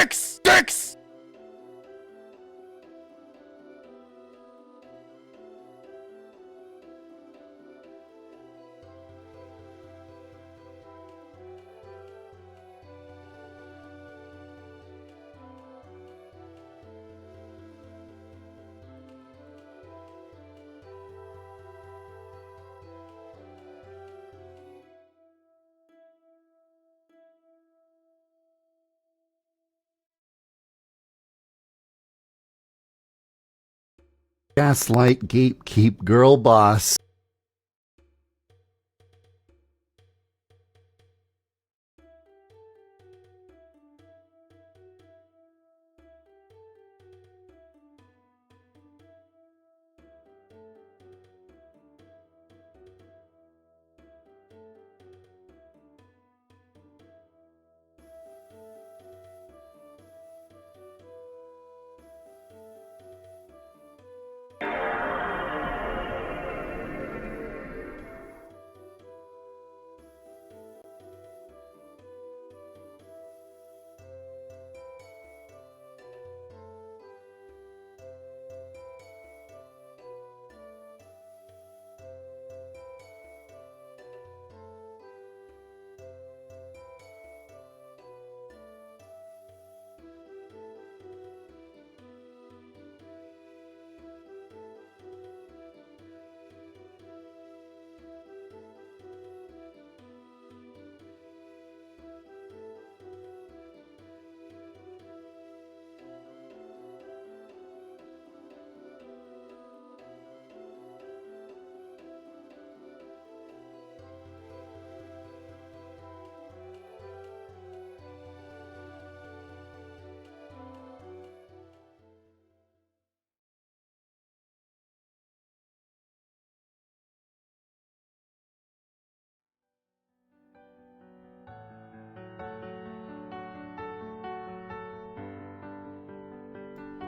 Dicks! Dicks! Gaslight, gatekeep, girl boss.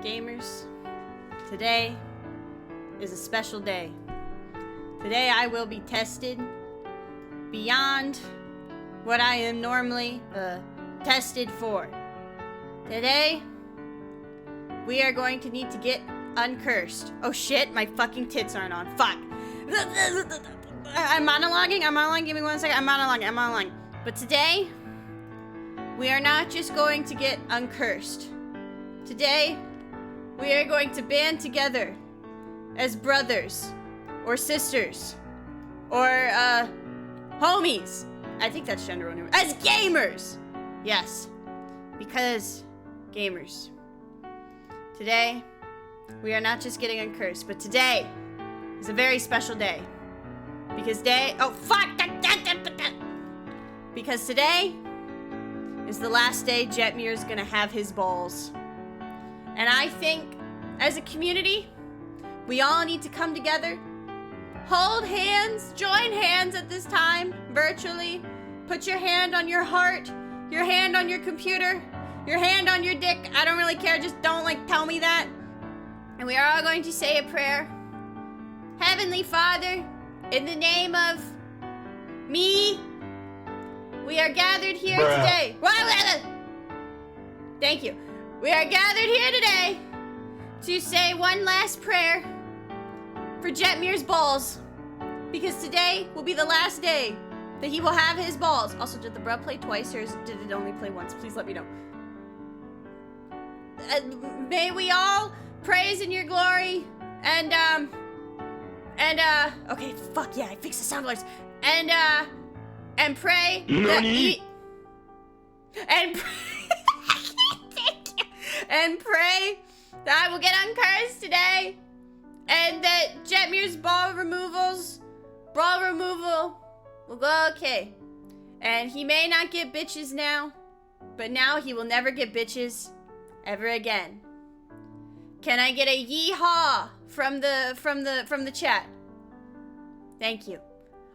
Gamers, today is a special day. Today I will be tested beyond what I am normally tested for. Today, we are going to need to get uncursed. Oh shit, my fucking tits aren't on. Fuck. I'm monologuing, give me 1 second. I'm monologuing. But today, we are not just going to get uncursed. Today, we are going to band together as brothers, or sisters, or, homies. I think that's gender neutral. As gamers! Yes. Because, gamers. Today, we are not just getting uncursed, but today is a very special day. Because Because today is the last day Jetmir is gonna have his balls. And I think, as a community, we all need to come together, hold hands, join hands at this time, virtually. Put your hand on your heart, your hand on your computer, your hand on your dick. I don't really care, just don't, tell me that. And we are all going to say a prayer. Heavenly Father, in the name of me, we are gathered here today. Thank you. We are gathered here today to say one last prayer for Jetmir's balls. Because today will be the last day that he will have his balls. Also, did the bruh play twice or did it only play once? Please let me know. May we all praise in your glory and okay, fuck yeah, I fixed the sound alerts. And pray that and pray that I will get uncursed today, and that Jetmir's ball removal will go okay. And he may not get bitches now, but now he will never get bitches ever again. Can I get a yeehaw from the chat? Thank you.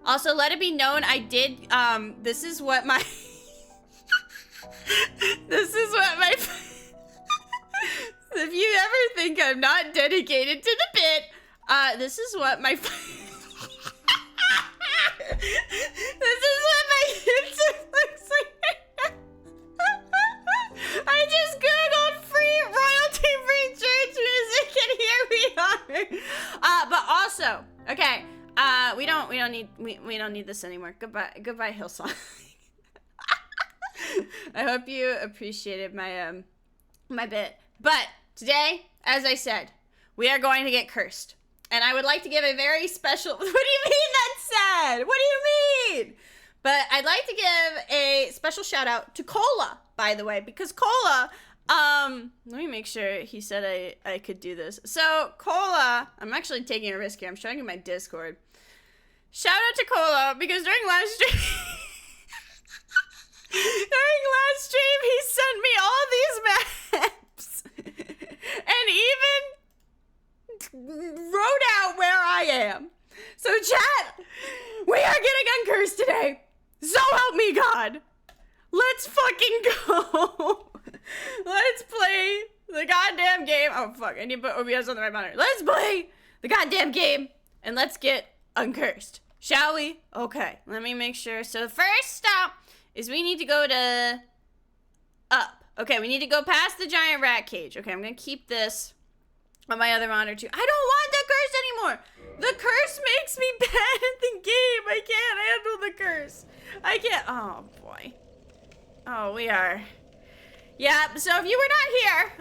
Also, let it be known, I did, this is what my if you ever think I'm not dedicated to the bit, this is what my YouTube looks like. I just got Okay. We don't need this anymore. Goodbye, Hillsong. I hope you appreciated my my bit. But today, as I said, we are going to get cursed. And I would like to give a very special... What do you mean that's sad? What do you mean? But I'd like to give a special shout out to Cola, by the way, because Cola, let me make sure he said I could do this. So Cola, I'm actually taking a risk here. I'm showing you my Discord. Shout out to Cola because during last stream, he sent me all these maps and even wrote out where I am. So chat, we are getting uncursed today. So help me God. Let's fucking go. Let's play the goddamn game. Oh fuck, I need to put OBS on the right monitor. Let's play the goddamn game and let's get uncursed. Shall we? Okay, let me make sure. So the first stop is we need to go to up. Okay, we need to go past the giant rat cage. Okay, I'm gonna keep this on my other monitor too. I don't want the curse anymore. The curse makes me bad at the game. I can't handle the curse. I can't. Oh boy. Oh, we are. Yeah, so if you were not here,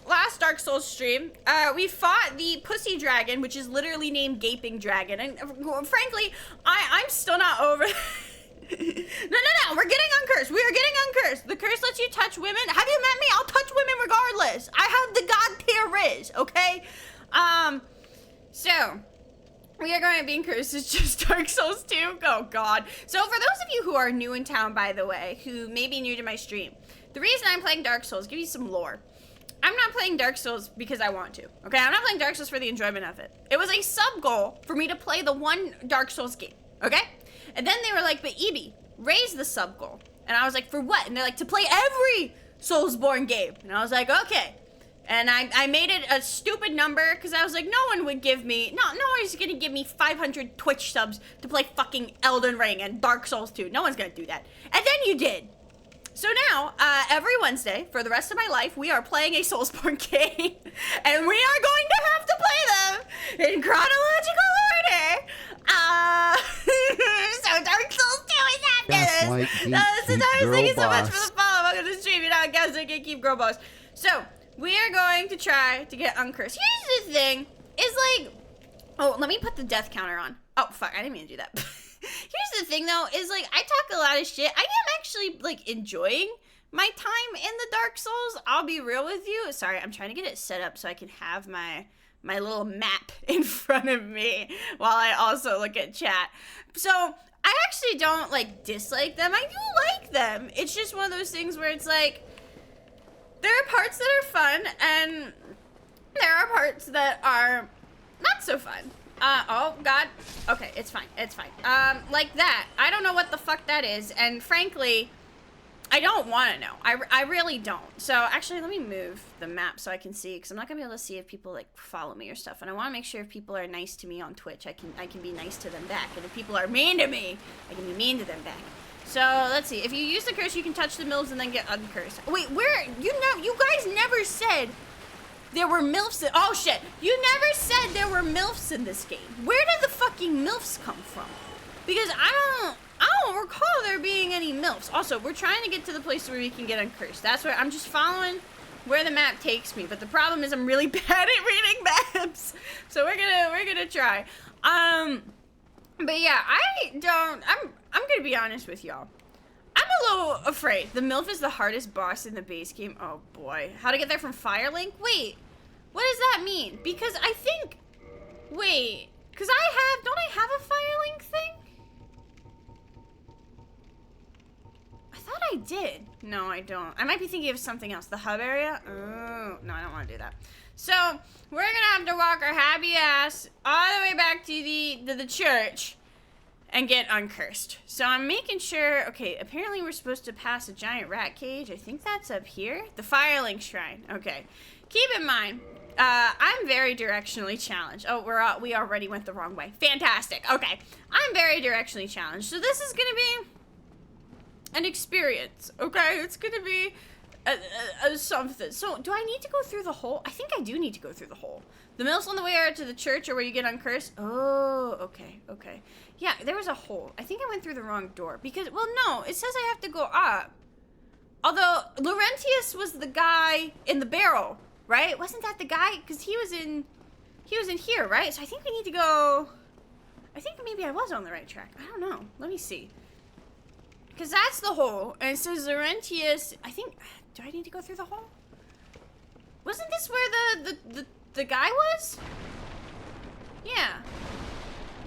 last Dark Souls stream, we fought the Pussy Dragon, which is literally named Gaping Dragon, and frankly, I'm still not over. No, we're getting uncursed. We are getting uncursed. The curse lets you touch women. Have you met me? I'll touch women regardless. I have the god tier riz, okay? So, we are going to be cursed. It's just Dark Souls 2. Oh, God. So, for those of you who are new in town, by the way, who may be new to my stream, the reason I'm playing Dark Souls, give you some lore. I'm not playing Dark Souls because I want to, okay? I'm not playing Dark Souls for the enjoyment of it. It was a sub-goal for me to play the one Dark Souls game, okay? And then they were like, but Eebee, raise the sub-goal. And I was like, for what? And they're like, to play every Soulsborne game. And I was like, okay. And I made it a stupid number because I was like, no one would give me, no one's gonna give me 500 Twitch subs to play fucking Elden Ring and Dark Souls 2. No one's gonna do that. And then you did. So now, every Wednesday, for the rest of my life, we are playing a Soulsborne game. And we are going to have to play them in chronological order. So Dark Souls 2 is after That's this. right, Thank you so much boss. for the follow. Welcome to the stream. You know, I guess I can keep girl boss. So, we are going to try to get uncursed. Here's the thing, is like, oh, let me put the death counter on. Oh, fuck, I didn't mean to do that. Here's the thing, though, is like, I talk a lot of shit. I am actually, like, enjoying my time in the Dark Souls. I'll be real with you. Sorry, I'm trying to get it set up so I can have my little map in front of me while I also look at chat. So, I actually don't, like, dislike them. I do like them. It's just one of those things where it's like, there are parts that are fun, and there are parts that are not so fun. Oh, God. Okay, it's fine. It's fine. Like that. I don't know what the fuck that is, and frankly, I don't want to know. I really don't. So, actually, let me move the map so I can see, because I'm not going to be able to see if people, like, follow me or stuff, and I want to make sure if people are nice to me on Twitch, I can be nice to them back, and if people are mean to me, I can be mean to them back. So, let's see. If you use the curse, you can touch the mills and then get uncursed. Wait, where? You guys never said there were MILFs in... Oh, shit. You never said there were MILFs in this game. Where did the fucking MILFs come from? Because I don't recall there being any MILFs. Also, we're trying to get to the place where we can get uncursed. That's where I'm just following where the map takes me. But the problem is I'm really bad at reading maps. So we're gonna try. But yeah, I'm gonna be honest with y'all. I'm a little afraid. The MILF is the hardest boss in the base game. Oh boy. How to get there from Firelink? Wait, what does that mean? Because I think, wait, because don't I have a Firelink thing? I thought I did. No, I don't. I might be thinking of something else. The hub area? Oh, no, I don't want to do that. So, we're gonna have to walk our happy ass all the way back to the church and get uncursed. So I'm making sure, okay, apparently we're supposed to pass a giant rat cage. I think that's up here. The Firelink Shrine. Okay. Keep in mind, I'm very directionally challenged. Oh, we already went the wrong way. Fantastic. Okay. I'm very directionally challenged. So this is gonna be an experience, okay? It's gonna be something. So, do I need to go through the hole? I think I do need to go through the hole. The mill's on the way out to the church or where you get uncursed. Oh, okay, okay. Yeah, there was a hole. I think I went through the wrong door because, well, no, it says I have to go up. Although, Laurentius was the guy in the barrel, right? Wasn't that the guy? Because he was in here, right? So I think we need to go, I think maybe I was on the right track. I don't know. Let me see. Because that's the hole, and it says Laurentius, I think, do I need to go through the hole? Wasn't this where the guy was? Yeah.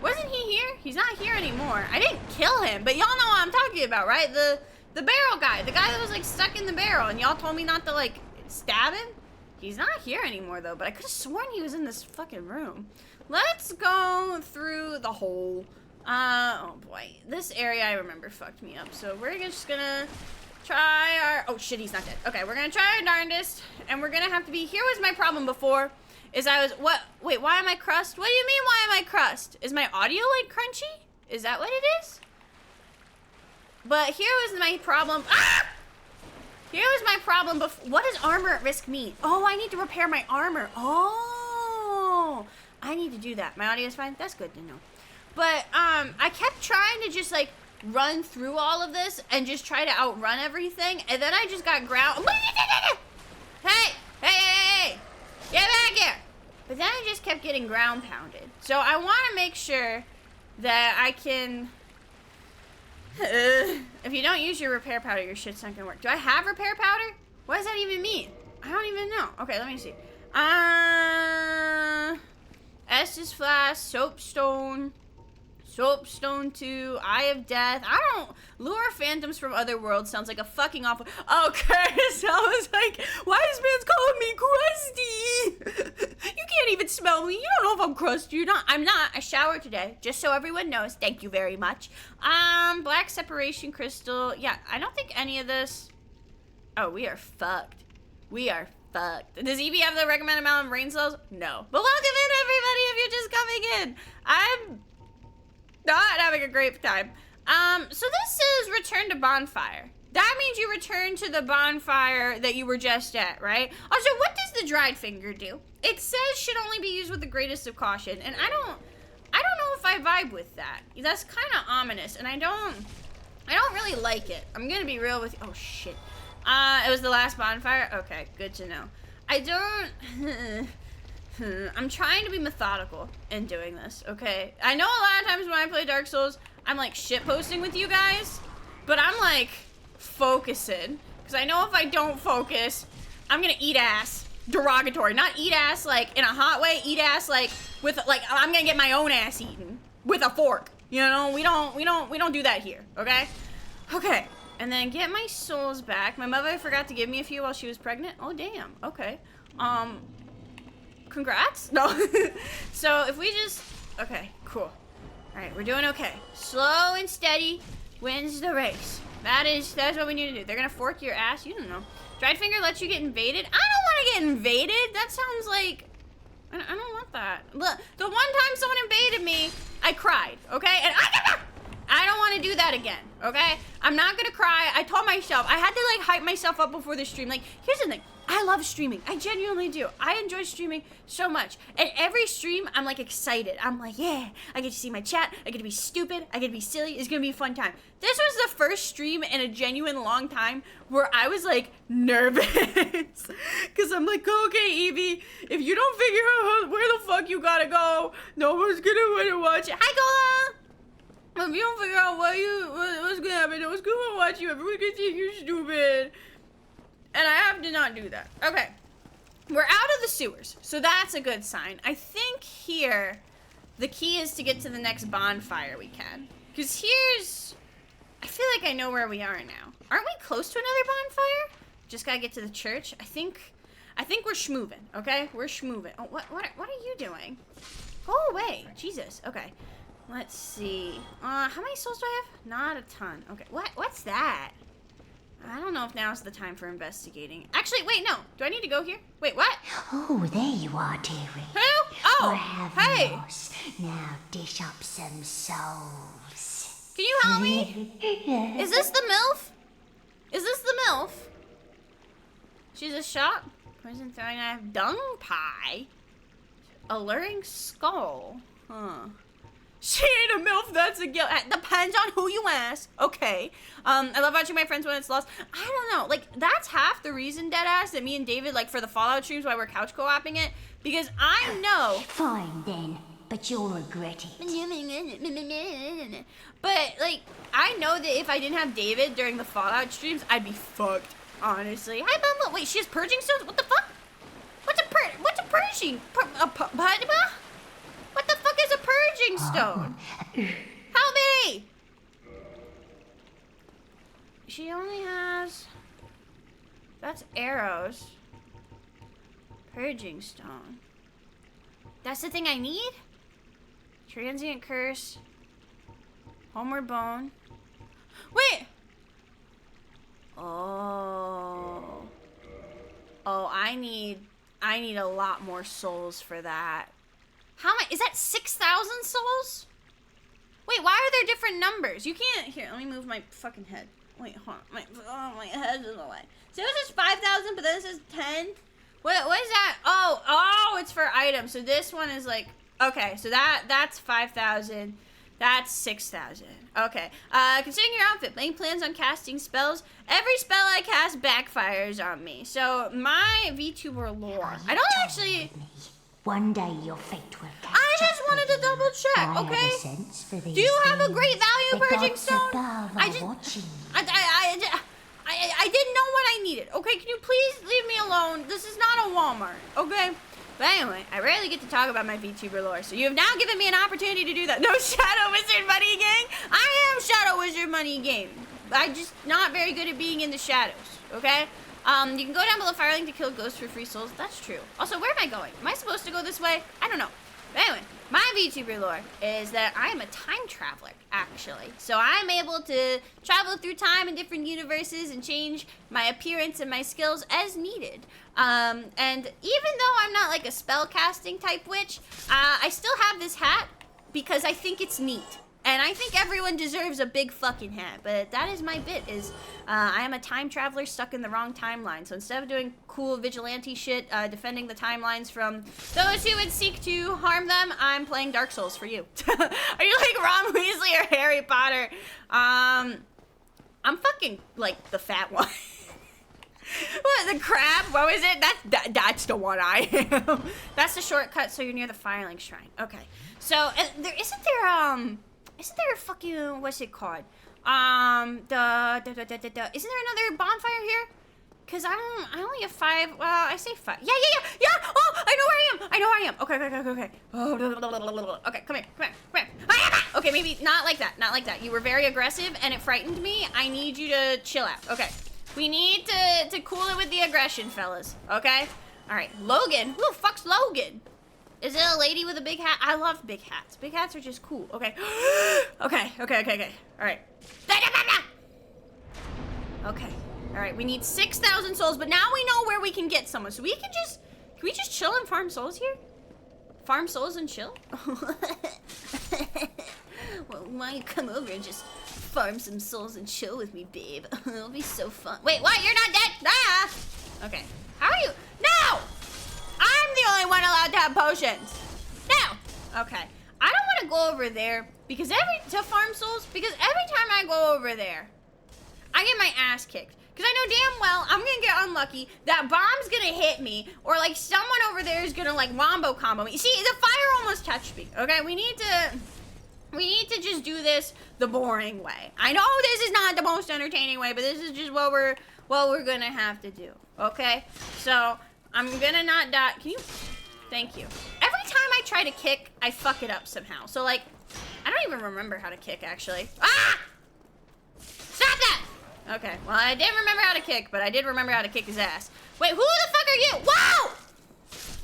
Wasn't he here? He's not here anymore. I didn't kill him, but y'all know what I'm talking about, right? The barrel guy, the guy that was like stuck in the barrel, and y'all told me not to like stab him? He's not here anymore though, but I could have sworn he was in this fucking room. Let's go through the hole. Oh boy, this area I remember fucked me up, so we're just gonna try our, oh shit, he's not dead. Okay, we're gonna try our darndest, and we're gonna have to be, here was my problem before, is I was, what, wait, why am I crust? What do you mean, why am I crust? Is my audio like crunchy? Is that what it is? But here was my problem, ah! Here was my problem before, what does armor at risk mean? Oh, I need to repair my armor. Oh, I need to do that. My audio is fine, that's good to know. But, I kept trying to just, like, run through all of this and just try to outrun everything, and then I just got ground. Hey! Hey, hey, hey! Get back here! But then I just kept getting ground pounded. So I want to make sure that I can... if you don't use your repair powder, your shit's not gonna work. Do I have repair powder? What does that even mean? I don't even know. Okay, let me see. Estus Flask, Soapstone... Soapstone 2, Eye of Death. I don't... Lure Phantoms from Other Worlds sounds like a fucking awful... Oh, Curtis, I was like, why is man's calling me crusty? You can't even smell me. You don't know if I'm crusty or not. I'm not. I showered today, just so everyone knows. Thank you very much. Black Separation Crystal. Yeah, I don't think any of this... Oh, we are fucked. We are fucked. Does Eebee have the recommended amount of brain cells? No. But welcome in, everybody, if you're just coming in. I'm... not having a great time. So this is return to bonfire. That means you return to the bonfire that you were just at, right? Also, what does the dried finger do? It says should only be used with the greatest of caution, and I don't know if I vibe with that. That's kind of ominous, and I don't really like it. I'm gonna be real with you. Oh shit. It was the last bonfire? Okay, good to know. I don't... I'm trying to be methodical in doing this, okay? I know a lot of times when I play Dark Souls, I'm like shitposting with you guys, but I'm like focusing. Because I know if I don't focus, I'm gonna eat ass. Derogatory. Not eat ass like in a hot way, eat ass like with like I'm gonna get my own ass eaten with a fork. You know, we don't do that here, okay? Okay. And then get my souls back. My mother forgot to give me a few while she was pregnant. Oh damn. Okay. Congrats? No. So if we just... Okay, cool. Alright, we're doing okay. Slow and steady wins the race. That's what we need to do. They're gonna fork your ass? You don't know. Dried finger lets you get invaded? I don't want to get invaded. That sounds like... I don't want that. Look, the one time someone invaded me, I cried, okay? And I don't want to do that again, okay? I'm not gonna cry. I told myself, I had to like hype myself up before the stream. Like, here's the thing. I love streaming. I genuinely do. I enjoy streaming so much. And every stream, I'm like excited. I'm like, yeah, I get to see my chat. I get to be stupid. I get to be silly. It's gonna be a fun time. This was the first stream in a genuine long time where I was like nervous. Cause I'm like, okay, Eebee, if you don't figure out where the fuck you gotta go, no one's gonna want to watch it. Hi, Gola! If you don't figure out what's gonna happen, no one's gonna watch you. Everyone's gonna think you're stupid. And I have to not do that. Okay. We're out of the sewers, so that's a good sign. I think here, the key is to get to the next bonfire we can. Because here's... I feel like I know where we are now. Aren't we close to another bonfire? Just gotta get to the church. I think we're schmoovin', okay? We're schmoovin'. Oh, what are you doing? Go away. Jesus. Okay. Let's see. How many souls do I have? Not a ton. Okay. What's that? I don't know if now's the time for investigating. Actually, wait, no. Do I need to go here? Wait, what? Oh, there you are, dearie. Who? Oh, hey. Now dish up some souls. Can you help me? Is this the MILF? Is this the MILF? She's a shop. Poison throwing knife. Dung pie. Alluring skull. Huh. She ain't a MILF, that's a guilt. Depends on who you ask. Okay. I love watching my friends when it's lost. I don't know. Like, that's half the reason, deadass, that me and David, like, for the Fallout streams, why we're couch co-oping it. Because I know. Fine then, but you'll regret it. But, like, I know that if I didn't have David during the Fallout streams, I'd be fucked, honestly. Hi, Bumble. Wait, she has purging stones? What the fuck? What's a purging? What the fuck is a purging stone? Help me! She only has... That's arrows. Purging stone. That's the thing I need? Transient curse. Homeward bone. Wait! Oh. Oh, I need a lot more souls for that. How much? Is that 6,000 souls? Wait, why are there different numbers? You can't. Here, let me move my fucking head. Wait, hold on. My head's in the way. So this is 5,000, but then this is 10. What is that? Oh, it's for items. So this one is like, okay, so that's 5,000. That's 6,000. Okay. Considering your outfit, any plans on casting spells? Every spell I cast backfires on me. So my VTuber lore. I don't actually. One day your fate will catch I just up wanted with to double check, I have okay? a sense for these Do you have a things. great value The purging gods stone? above I are just, watching. I didn't know what I needed. Okay, can you please leave me alone? This is not a Walmart, okay? But anyway, I rarely get to talk about my VTuber lore, so you have now given me an opportunity to do that. No Shadow Wizard Money Gang? I am Shadow Wizard Money Gang. I'm just not very good at being in the shadows, okay? You can go down below Firelink to kill ghosts for free souls. That's true. Also, where am I going? Am I supposed to go this way? I don't know. But anyway, my VTuber lore is that I am a time traveler, actually. So I'm able to travel through time in different universes and change my appearance and my skills as needed. And even though I'm not like a spell casting type witch, I still have this hat because I think it's neat. And I think everyone deserves a big fucking hat, but that is my bit, is I am a time traveler stuck in the wrong timeline. So instead of doing cool vigilante shit, defending the timelines from those who would seek to harm them, I'm playing Dark Souls for you. Are you like Ron Weasley or Harry Potter? I'm fucking like the fat one. What, the crab? What was it? That's the one I am. That's the shortcut, so you're near the Firelink Shrine. Okay. So, isn't there a fucking, what's it called? Isn't there another bonfire here? Cause I only have 5, well, I say 5. Yeah! Oh, I know where I am! Okay. Oh, okay, come here. Okay, maybe not like that. You were very aggressive and it frightened me. I need you to chill out. Okay. We need to cool it with the aggression, fellas. Okay? Alright, Logan. Who the fuck's Logan? Is it a lady with a big hat? I love big hats. Big hats are just cool. Okay. Okay. Alright. Okay. Alright, we need 6,000 souls, but now we know where we can get someone. So we can we just chill and farm souls here? Farm souls and chill? Well, why don't you come over and just farm some souls and chill with me, babe? It'll be so fun. Wait, what? You're not dead? Ah! Okay. How are you? No! I'm the only one allowed to have potions. No! Okay. I don't want to go over there because to farm souls, because every time I go over there, I get my ass kicked. Because I know damn well I'm going to get unlucky, that bomb's going to hit me, or like someone over there is going to like wombo combo me. See, the fire almost touched me, okay? We need to just do this the boring way. I know this is not the most entertaining way, but this is just what we're going to have to do, okay? So, I'm going to not die. Can you? Thank you. Every time I try to kick, I fuck it up somehow. So like, I don't even remember how to kick actually. Ah! Stop that! Okay, well, I didn't remember how to kick, but I did remember how to kick his ass. Wait, who the fuck are you? Whoa!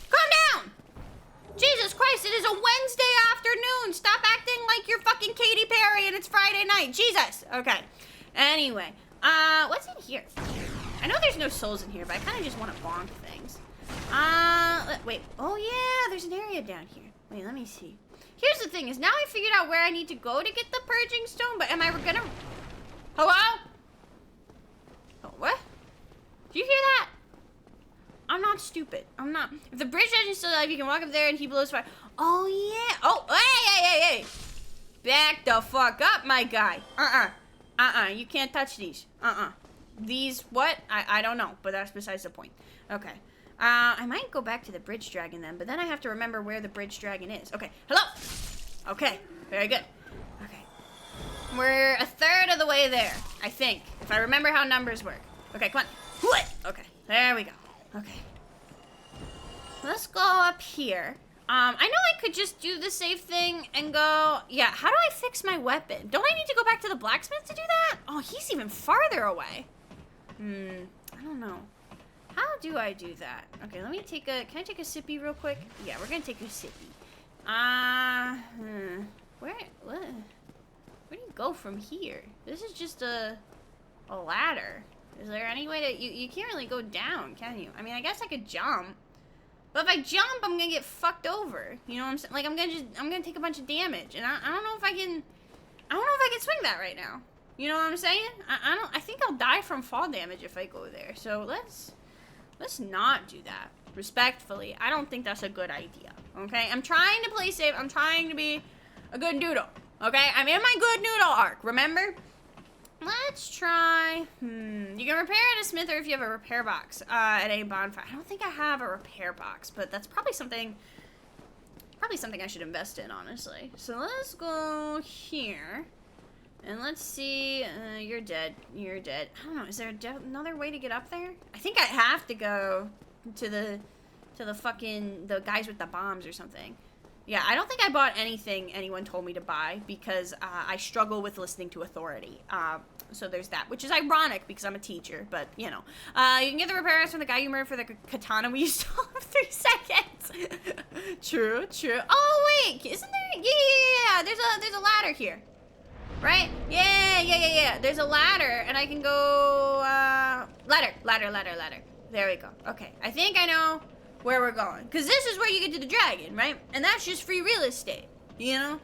Calm down! Jesus Christ, it is a Wednesday afternoon. Stop acting like you're fucking Katy Perry and it's Friday night. Jesus! Okay. Anyway, what's in here? I know there's no souls in here, but I kind of just want to bonk things. Wait. Oh, yeah, there's an area down here. Wait, let me see. Here's the thing, is now I figured out where I need to go to get the purging stone, but am I gonna... Hello? Oh, what? Do you hear that? I'm not stupid. I'm not. If the bridge engine's still alive, you can walk up there and he blows fire. Oh, yeah. Oh, hey. Back the fuck up, my guy. You can't touch these. These, what? I don't know, but that's besides the point. Okay. I might go back to the bridge dragon then, but then I have to remember where the bridge dragon is. Okay. Hello. Okay. Very good. Okay. We're a third of the way there, I think, if I remember how numbers work. Okay, come on. Okay. There we go. Okay. Let's go up here. I know I could just do the safe thing and go... Yeah, how do I fix my weapon? Don't I need to go back to the blacksmith to do that? Oh, he's even farther away. I don't know. How do I do that? Okay, let me take a... Can I take a sippy real quick? Yeah, we're gonna take a sippy. What? Where do you go from here? This is just a ladder. Is there any way to... You can't really go down, can you? I mean, I guess I could jump. But if I jump, I'm gonna get fucked over. You know what I'm saying? Like, I'm gonna take a bunch of damage. And I don't know if I can... I don't know if I can swing that right now. You know what I'm saying? I think I'll die from fall damage if I go there. So let's not do that. Respectfully, I don't think that's a good idea. Okay? I'm trying to play safe. I'm trying to be a good noodle. Okay? I'm in my good noodle arc. Remember? Let's try... You can repair at a smith or if you have a repair box at a bonfire. I don't think I have a repair box, but that's probably something I should invest in, honestly. So let's go here. And let's see... you're dead. You're dead. I don't know. Is there another way to get up there? I think I have to go to the fucking... The guys with the bombs or something. Yeah, I don't think I bought anything anyone told me to buy because I struggle with listening to authority. So there's that, which is ironic because I'm a teacher, but you know. You can get the repairs from the guy you murdered for the katana we used to have 3 seconds. True. Oh wait, isn't there? Yeah. There's a ladder here, right? Yeah. There's a ladder, and I can go ladder. There we go. Okay, I think I know where we're going. Because this is where you get to the dragon, right? And that's just free real estate, you know?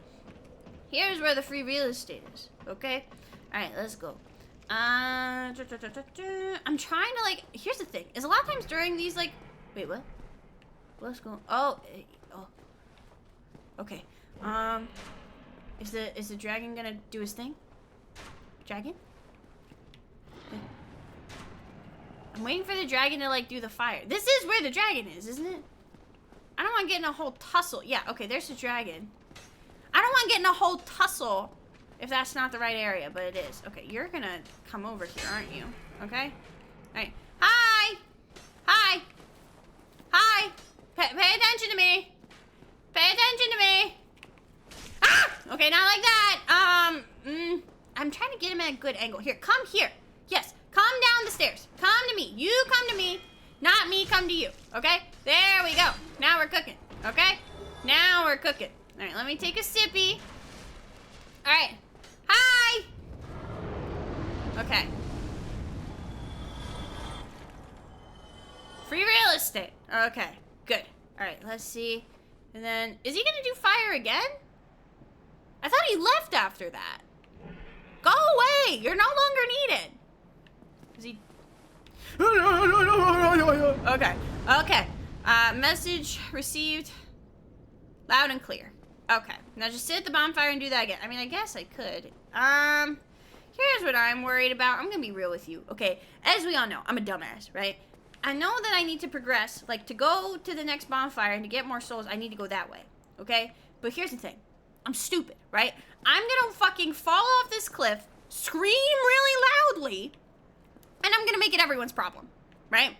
Here's where the free real estate is, okay? Alright, let's go. I'm trying to, like... Here's the thing. Is a lot of times during these, like... Wait, what? What's going... Oh. Okay. Is the dragon gonna do his thing? Dragon? Okay. I'm waiting for the dragon to, like, do the fire. This is where the dragon is, isn't it? I don't want to get in a whole tussle. Yeah, okay, there's the dragon. I don't want to get in a whole tussle if that's not the right area, but it is. Okay, you're gonna come over here, aren't you? Okay? Alright. Hi! Pay attention to me! Pay attention to me! Ah! Okay, not like that. I'm trying to get him at a good angle. Here, come here. Yes. Come down the stairs. Come to me. You come to me. Not me come to you. Okay? There we go. Now we're cooking. Okay? Now we're cooking. Alright, let me take a sippy. Alright. Hi! Okay. Free real estate. Okay. Good. Alright, let's see. And then, is he gonna do fire again? I thought he left after that. Go away! You're no longer needed. Is he... Okay. Message received. Loud and clear. Okay. Now just sit at the bonfire and do that again. I mean, I guess I could. Here's what I'm worried about. I'm gonna be real with you. Okay. As we all know, I'm a dumbass, right? I know that I need to progress. Like, to go to the next bonfire and to get more souls, I need to go that way. Okay? But here's the thing. I'm stupid, right? I'm gonna fucking fall off this cliff, scream really loudly, and I'm gonna make it everyone's problem, right?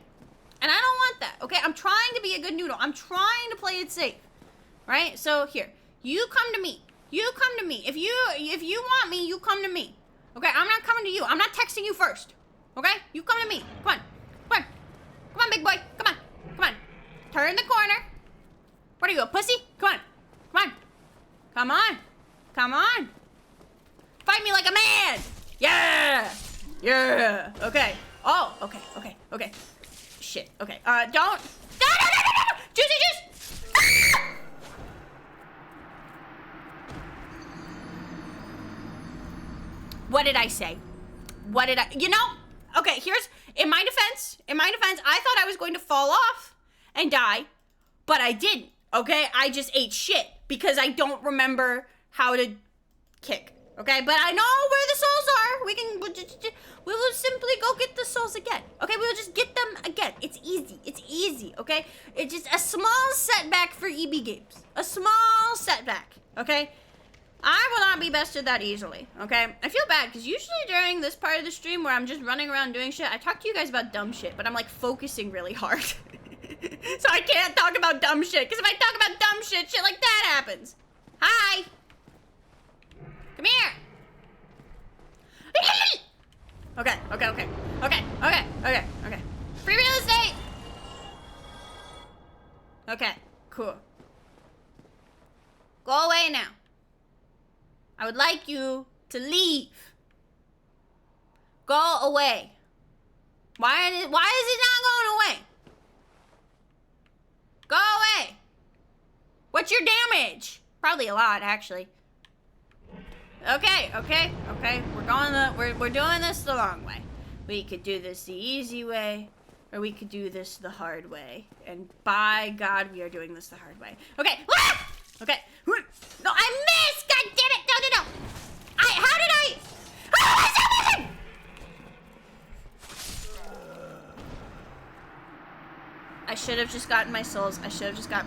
And I don't want that, okay? I'm trying to be a good noodle. I'm trying to play it safe, right? So here, you come to me. You come to me. If you want me, you come to me. Okay, I'm not coming to you. I'm not texting you first. Okay? You come to me. Come on. Come on, big boy. Come on. Turn the corner. What are you, a pussy? Come on. Fight me like a man. Yeah. Okay. Oh, okay. Shit. Okay. Don't. No. Juicy. Ah! What did I say? You know? Okay. Okay, here's, in my defense, I thought I was going to fall off and die, but I didn't, okay? I just ate shit because I don't remember how to kick, okay? But I know where the souls are. We will simply go get the souls again, okay? We will just get them again. It's easy, okay? It's just a small setback for Eebee games. A small setback, okay? I will not be bested that easily, okay? I feel bad, because usually during this part of the stream where I'm just running around doing shit, I talk to you guys about dumb shit, but I'm, like, focusing really hard. So I can't talk about dumb shit, because if I talk about dumb shit, shit like that happens. Hi! Come here! Okay. Free real estate! Okay, cool. Go away now. I would like you to leave. Go away. Why is it not going away? Go away. What's your damage? Probably a lot, actually. Okay. We're doing this the long way. We could do this the easy way, or we could do this the hard way. And by God, we are doing this the hard way. Okay. Ah! Okay. No, I missed! God damn it! No. How did I? Oh, what's happening? I should have just gotten my souls. I should have just got.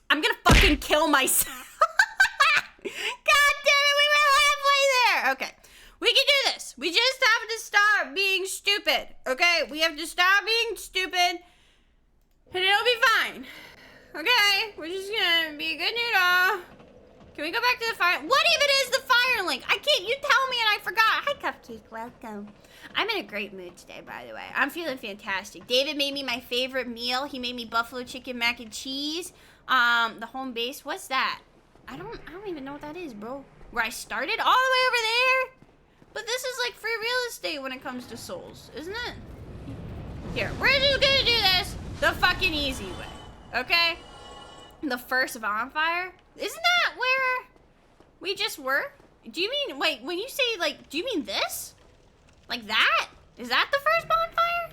I'm gonna fucking kill myself. God damn it, we were halfway there. Okay, we can do this. We just have to stop being stupid, okay? We have to stop being stupid, and it'll be fine. Okay, we're just gonna be a good noodle. Can we go back to the fire? What if it is the fire link? I can't, you tell me and I forgot. Hi, Cupcake, welcome. I'm in a great mood today, by the way. I'm feeling fantastic. David made me my favorite meal. He made me buffalo chicken mac and cheese. The home base, what's that? I don't even know what that is, bro. Where I started? All the way over there? But this is like free real estate when it comes to souls, isn't it? Here, we're just gonna do this the fucking easy way, okay? The first bonfire? Isn't that where we just were? Do you mean, wait, when you say, like, do you mean this? Like that? Is that the first bonfire?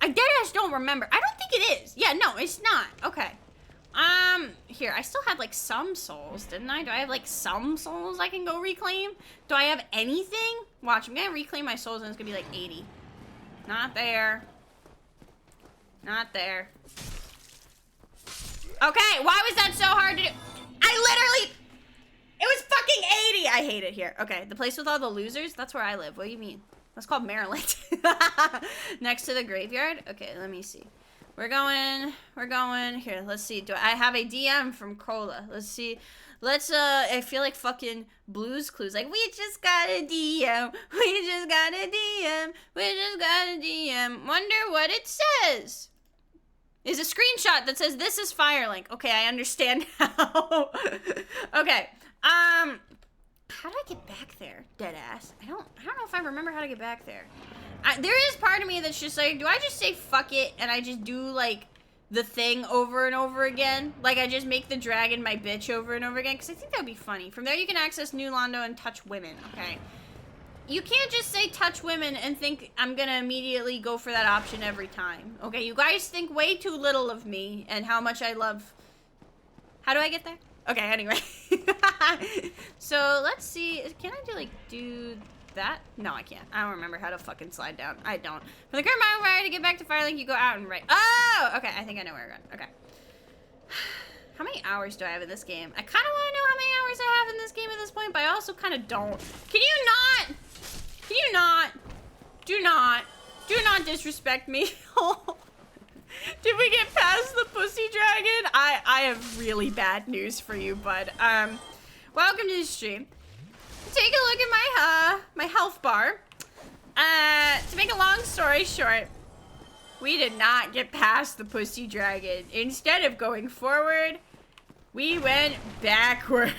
I deadass don't remember. I don't think it is. Yeah, no, it's not. Okay. Here, I still had, like, some souls, didn't I? Do I have, like, some souls I can go reclaim? Do I have anything? Watch, I'm gonna reclaim my souls and it's gonna be, like, 80. Not there. Not there. Okay, why was that so hard to do? It was fucking 80! I hate it here. Okay, the place with all the losers? That's where I live. What do you mean? That's called Maryland. Next to the graveyard? Okay, let me see. We're going. Here, let's see. Do I have a DM from Cola? Let's see. I feel like fucking Blue's Clues. Like, we just got a DM. We just got a DM. We just got a DM. Wonder what it says. Is a screenshot that says this is Firelink. Okay, I understand now. Okay. How do I get back there? Deadass. I don't know if I remember how to get back there. There is part of me that's just like, do I just say fuck it and I just do like the thing over and over again? Like I just make the dragon my bitch over and over again? Because I think that would be funny. From there you can access New Londo and touch women, okay? You can't just say touch women and think I'm gonna immediately go for that option every time. Okay, you guys think way too little of me and how much I love... How do I get there? Okay, anyway. So, let's see. Can I do that? No, I can't. I don't remember how to fucking slide down. I don't. From the current bonfire to get back to Firelink, you go out and right. Oh! Okay, I think I know where we're going. Okay. How many hours do I have in this game? I kind of want to know how many hours I have in this game at this point, but I also kind of don't. Can you not? Do not disrespect me. Did we get past the pussy dragon? I have really bad news for you, bud. Welcome to the stream. Take a look at my health bar. To make a long story short, we did not get past the pussy dragon. Instead of going forward, we went backwards.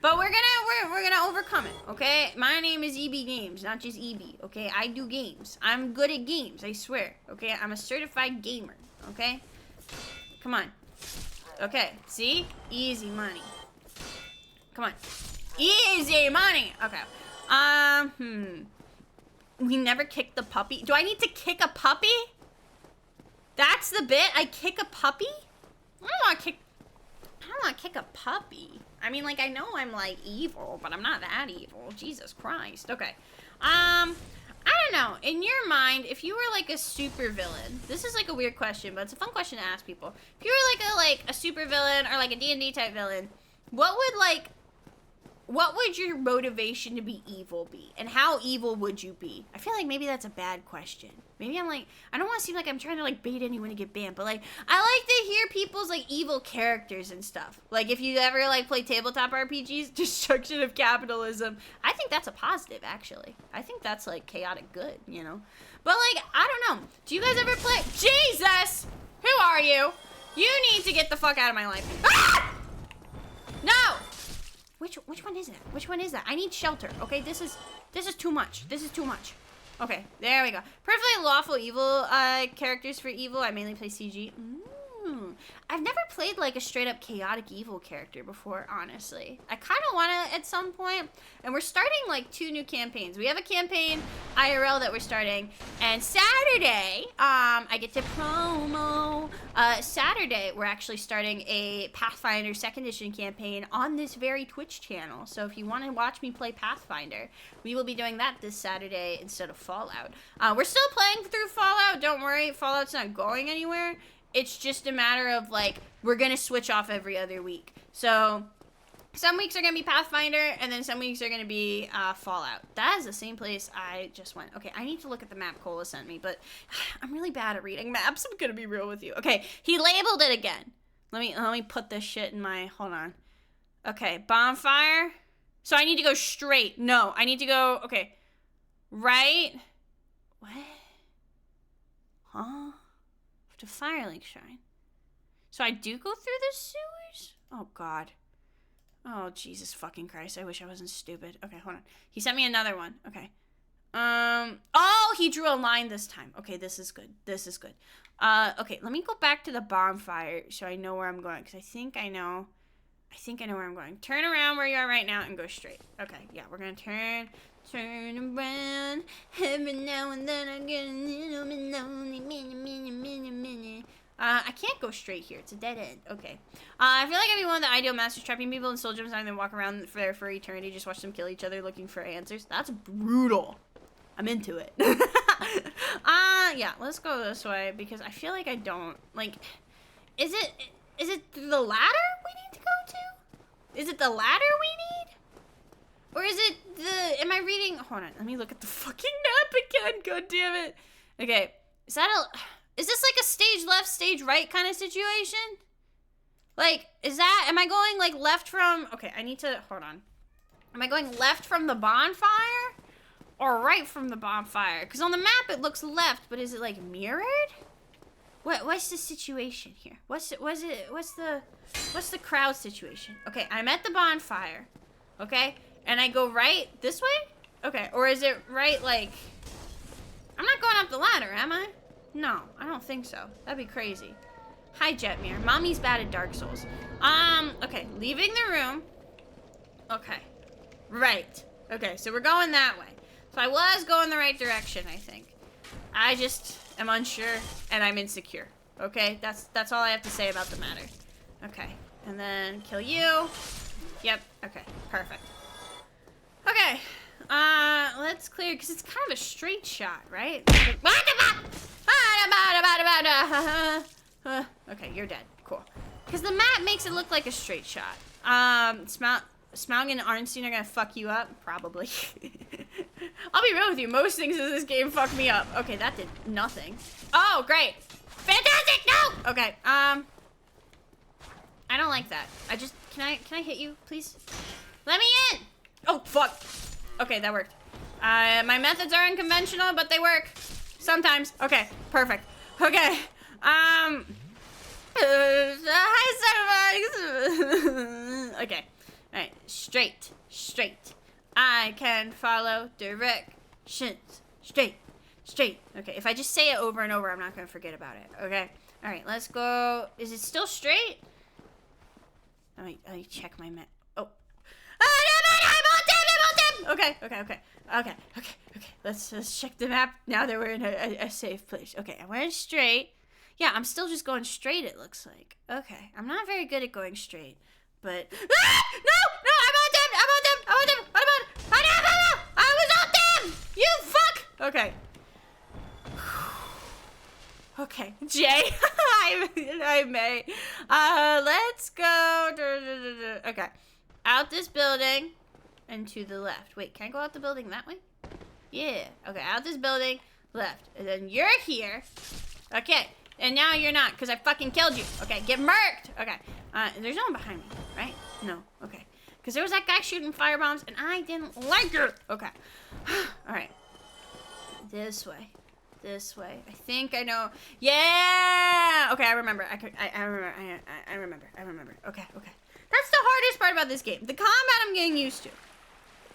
But we're gonna overcome it, okay? My name is Eebee Games, not just Eebee, okay? I do games. I'm good at games, I swear, okay? I'm a certified gamer, okay? Come on. Okay, see? Easy money. Come on. Easy money! Okay. We never kicked the puppy. Do I need to kick a puppy? That's the bit? I kick a puppy? I don't want to kick a puppy. I mean, like, I know I'm, like, evil, but I'm not that evil. Jesus Christ. Okay. I don't know. In your mind, if you were, like, a super villain, this is, like, a weird question, but it's a fun question to ask people. If you were, like, a super villain or, like, a D&D type villain, what would your motivation to be evil be? And how evil would you be? I feel like maybe that's a bad question. Maybe I'm like, I don't want to seem like I'm trying to like bait anyone to get banned, but like, I like to hear people's like evil characters and stuff. Like if you ever like play tabletop RPGs, destruction of capitalism. I think that's a positive actually. I think that's like chaotic good, you know? But like, I don't know. Do you guys ever play? Jesus! Who are you? You need to get the fuck out of my life. Ah! No! Which one is that? Which one is that? I need shelter. Okay, this is too much. This is too much. Okay, there we go. Perfectly lawful evil characters for evil. I mainly play CG. I've never played like a straight up chaotic evil character before, honestly. I kind of want to at some point. And we're starting like 2 new campaigns. We have a campaign IRL that we're starting. And Saturday, I get to promo. Saturday, we're actually starting a Pathfinder 2nd edition campaign on this very Twitch channel. So if you want to watch me play Pathfinder, we will be doing that this Saturday instead of Fallout. We're still playing through Fallout. Don't worry, Fallout's not going anywhere. It's just a matter of, like, we're going to switch off every other week. So, some weeks are going to be Pathfinder, and then some weeks are going to be Fallout. That is the same place I just went. Okay, I need to look at the map Cola sent me, but I'm really bad at reading maps. I'm going to be real with you. Okay, he labeled it again. Let me put this shit in my... Hold on. Okay, bonfire. So, I need to go straight. No, I need to go... Okay. Right. What? Huh? To Firelink Shrine. So I do go through the sewers? Oh, God. Oh, Jesus fucking Christ. I wish I wasn't stupid. Okay, hold on. He sent me another one. Okay. Oh, he drew a line this time. Okay, this is good. This is good. Okay, let me go back to the bonfire so I know where I'm going, because I think I know where I'm going. Turn around where you are right now and go straight. Okay, yeah, we're going to turn around. Every now and then I get a little bit lonely. Minute. I can't go straight here. It's a dead end. Okay. I feel like I'd be one of the ideal masters, trapping people in soul gems and then walk around for eternity. Just watch them kill each other looking for answers. That's brutal. I'm into it. Yeah, let's go this way because I feel like I don't, like, is it the ladder we need to go to? Is it the ladder we need? Or is it am I reading, hold on, let me look at the fucking map again, god damn it. Okay, is this like a stage left, stage right kind of situation? Like, am I going like left from, okay, I need to, hold on. Am I going left from the bonfire? Or right from the bonfire? Because on the map it looks left, but is it like mirrored? What's the situation here? What's the crowd situation? Okay, I'm at the bonfire. Okay? And I go right this way? Okay, or is it right like... I'm not going up the ladder, am I? No, I don't think so. That'd be crazy. Hi, Jetmir. Mommy's bad at Dark Souls. Okay, leaving the room. Okay. Right. Okay, so we're going that way. So I was going the right direction, I think. I just am unsure, and I'm insecure. Okay? That's all I have to say about the matter. Okay. And then kill you. Yep. Okay. Perfect. Okay. Let's clear, because it's kind of a straight shot, right? Okay, you're dead. Cool. Because the map makes it look like a straight shot. Smaug and Arnstein are gonna fuck you up? Probably. I'll be real with you, most things in this game fuck me up. Okay, that did nothing. Oh, great. Fantastic, no! Okay, I don't like that. Can I hit you, please? Let me in! Oh, fuck. Okay, that worked. My methods are unconventional, but they work. Sometimes. Okay, perfect. Okay, hi, okay. Alright, straight. I can follow directions. Straight. Okay, if I just say it over and over, I'm not gonna forget about it, okay? All right, let's go. Is it still straight? Let me check my map. Oh. Okay. Let's check the map now that we're in a safe place. Okay, I went straight. Yeah, I'm still just going straight, it looks like. Okay, I'm not very good at going straight, but... No, I'm on them! I was on them! You fuck! Okay. Okay, Jay, I may. Let's go. Okay, out this building and to the left. Wait, can I go out the building that way? Yeah. Okay, out this building, left, and then you're here. Okay, and now you're not, because I fucking killed you. Okay, get murked. Okay, there's no one behind me, right? No. Okay, because there was that guy shooting firebombs, and I didn't like it. Okay. All right. This way. I think I know. Yeah. Okay, I remember. I remember. Okay. That's the hardest part about this game. The combat I'm getting used to.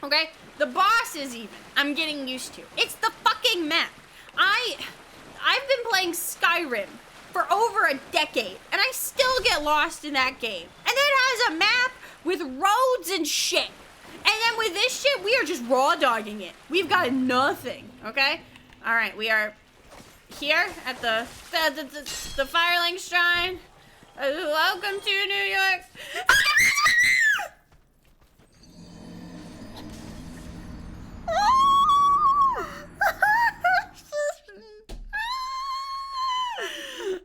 Okay? The bosses even, I'm getting used to. It's the fucking map. I've been playing Skyrim for over a decade, and I still get lost in that game. And it has a map with roads and shit. And then with this shit, we are just raw dogging it. We've got nothing, okay? All right, we are here at the Firelink Shrine. Welcome to New York.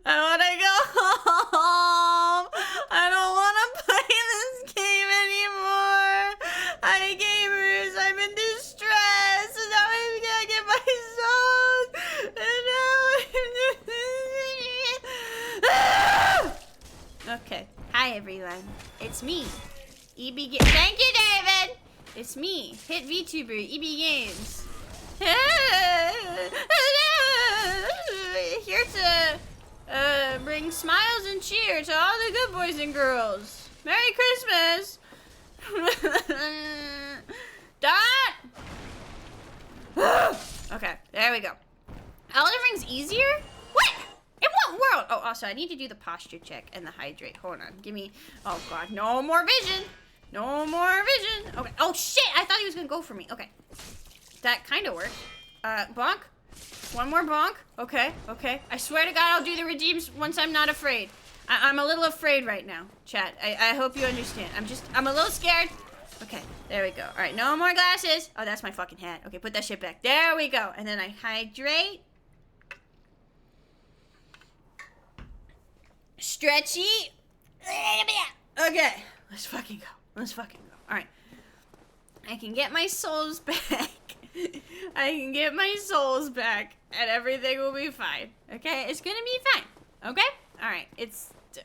I want to go home. I don't want to play this game anymore. Hi, gamers. I'm in distress. And now I'm going to get my souls. And now... Okay. Hi, everyone. It's me. Eebee Thank you, David. It's me, hit VTuber, Eebee Games. Here to bring smiles and cheer to all the good boys and girls. Merry Christmas! Dot! Okay, there we go. Elden Ring's easier? What? In what world? Oh, also, I need to do the posture check and the hydrate. Hold on, give me... Oh, God, no more vision. No more vision. Okay. Oh, shit. I thought he was going to go for me. Okay. That kind of worked. Bonk. One more bonk. Okay. I swear to God, I'll do the redeems once I'm not afraid. I'm a little afraid right now, chat. I hope you understand. I'm a little scared. Okay. There we go. All right. No more glasses. Oh, that's my fucking hat. Okay. Put that shit back. There we go. And then I hydrate. Stretchy. Okay. Let's fucking go. All right. I can get my souls back. And everything will be fine. Okay? It's gonna be fine. Okay? All right.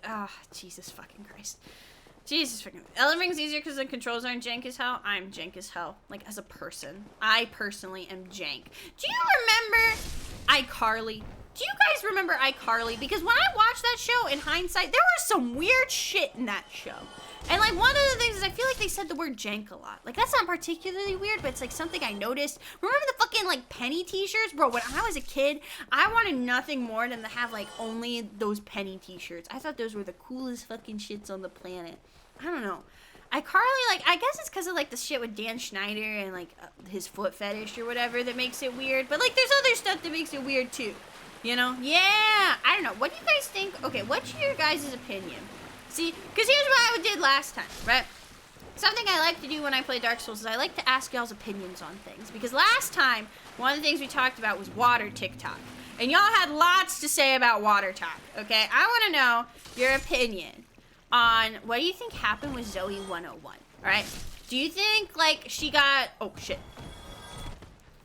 Oh, Jesus fucking Christ. Elden Ring's easier because the controls aren't jank as hell. I'm jank as hell. Like, as a person. I personally am jank. Do you remember iCarly? Do you guys remember iCarly? Because when I watched that show, in hindsight, there was some weird shit in that show. And, like, one of the things is I feel like they said the word jank a lot. Like, that's not particularly weird, but it's, like, something I noticed. Remember the fucking, like, penny t-shirts? Bro, when I was a kid, I wanted nothing more than to have, like, only those penny t-shirts. I thought those were the coolest fucking shits on the planet. I don't know. iCarly, like, I guess it's because of, like, the shit with Dan Schneider and, like, his foot fetish or whatever that makes it weird. But, like, there's other stuff that makes it weird, too. You know? Yeah! I don't know. What do you guys think? Okay, what's your guys' opinion? See, because here's what I did last time, right? Something I like to do when I play Dark Souls is I like to ask y'all's opinions on things. Because last time, one of the things we talked about was water TikTok. And y'all had lots to say about water talk, okay? I want to know your opinion on what do you think happened with Zoe 101, alright? Do you think, like, she got... Oh, shit.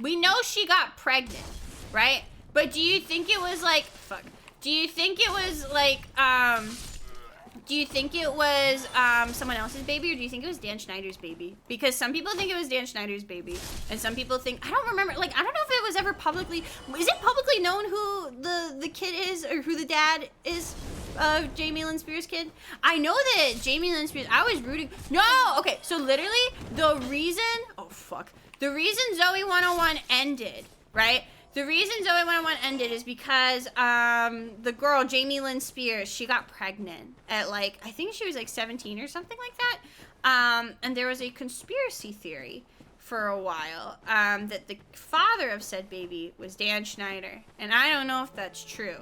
We know she got pregnant, right? But do you think it was, like... Fuck. Do you think it was, like, Do you think it was someone else's baby, or do you think it was Dan Schneider's baby? Because some people think it was Dan Schneider's baby, and some people think, I don't remember, like, I don't know if it was ever publicly, is it publicly known who the kid is, or who the dad is of Jamie Lynn Spears' kid? I know that Jamie Lynn Spears, I was rooting, no, okay, so literally, the reason Zoe 101 ended, right? The reason Zoe 101 ended is because the girl, Jamie Lynn Spears, she got pregnant at like, I think she was like 17 or something like that. And there was a conspiracy theory for a while that the father of said baby was Dan Schneider. And I don't know if that's true.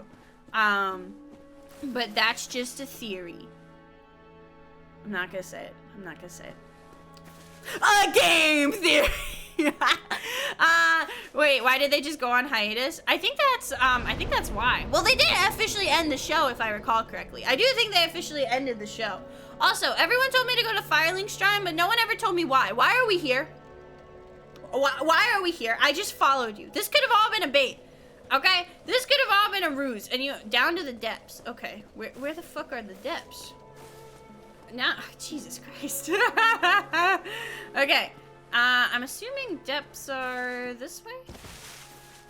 But that's just a theory. I'm not gonna say it. I'm not gonna say it. A game theory! Wait, why did they just go on hiatus? I think that's why. Well, they did officially end the show, if I recall correctly. I do think they officially ended the show. Also, everyone told me to go to Firelink Shrine, but no one ever told me why. Why are we here? Why are we here? I just followed you. This could have all been a bait. Okay? This could have all been a ruse. And you, down to the depths. Okay, where the fuck are the depths? Now, Jesus Christ. Okay. I'm assuming depths are this way?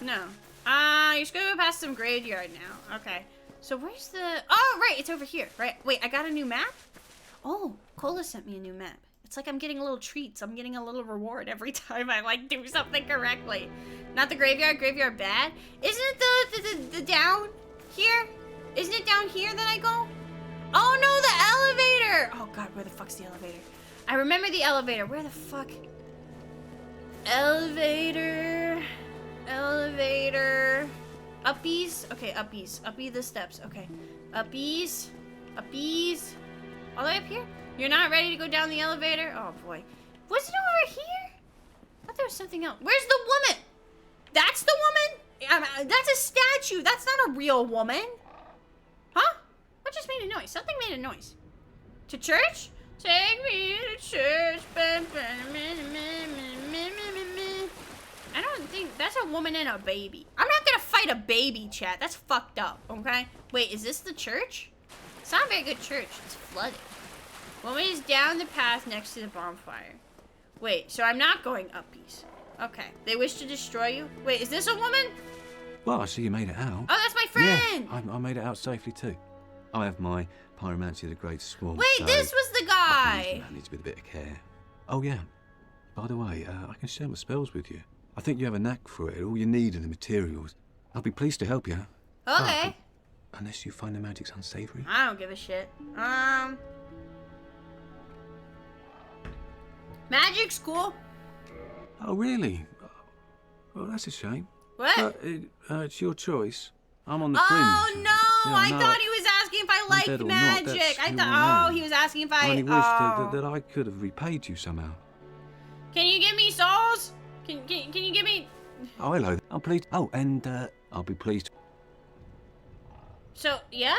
No. You're just gonna go past some graveyard now. Okay. So where's the... Oh, right, it's over here. Right. Wait, I got a new map? Oh, Cola sent me a new map. It's like I'm getting little treats. I'm getting a little reward every time I, like, do something correctly. Not the graveyard. Graveyard bad. Isn't it the down here? Isn't it down here that I go? Oh, no, the elevator. Oh, God, where the fuck's the elevator? I remember the elevator. Where the fuck... Elevator. Elevator. Uppies. Okay, uppies. Uppie the steps. Okay. Uppies. Uppies. All the way up here? You're not ready to go down the elevator? Oh, boy. Was it over here? I thought there was something else. Where's the woman? That's the woman? That's a statue. That's not a real woman. Huh? What just made a noise? Something made a noise. To church? Take me to church. I don't think that's a woman and a baby. I'm not gonna fight a baby, chat. That's fucked up, okay? Wait, is this the church? It's not a very good church. It's flooded. Woman is down the path next to the bonfire. Wait, so I'm not going uppies. Okay. They wish to destroy you? Wait, is this a woman? Well, I see you made it out. Oh, that's my friend! Yeah, I made it out safely too. I have my Pyromancy of the Great Swarm. Wait, so this was the I can guy! manage with a bit of care. Oh yeah. By the way, I can share my spells with you. I think you have a knack for it. All you need are the materials. I'll be pleased to help you. Okay. Unless you find the magic's unsavory. I don't give a shit. Magic's cool. Oh really? Well, that's a shame. What? It's your choice. I'm on the fringe. Oh no! Yeah, I know thought it. he was asking if I I'm liked dead or not, magic. that's I who thought. I Oh, am. he was asking if I. I only wish that I could have repaid you somehow. Can you give me souls? Can you give me? Oh hello. I'm pleased. Oh, and I'll be pleased. So yeah.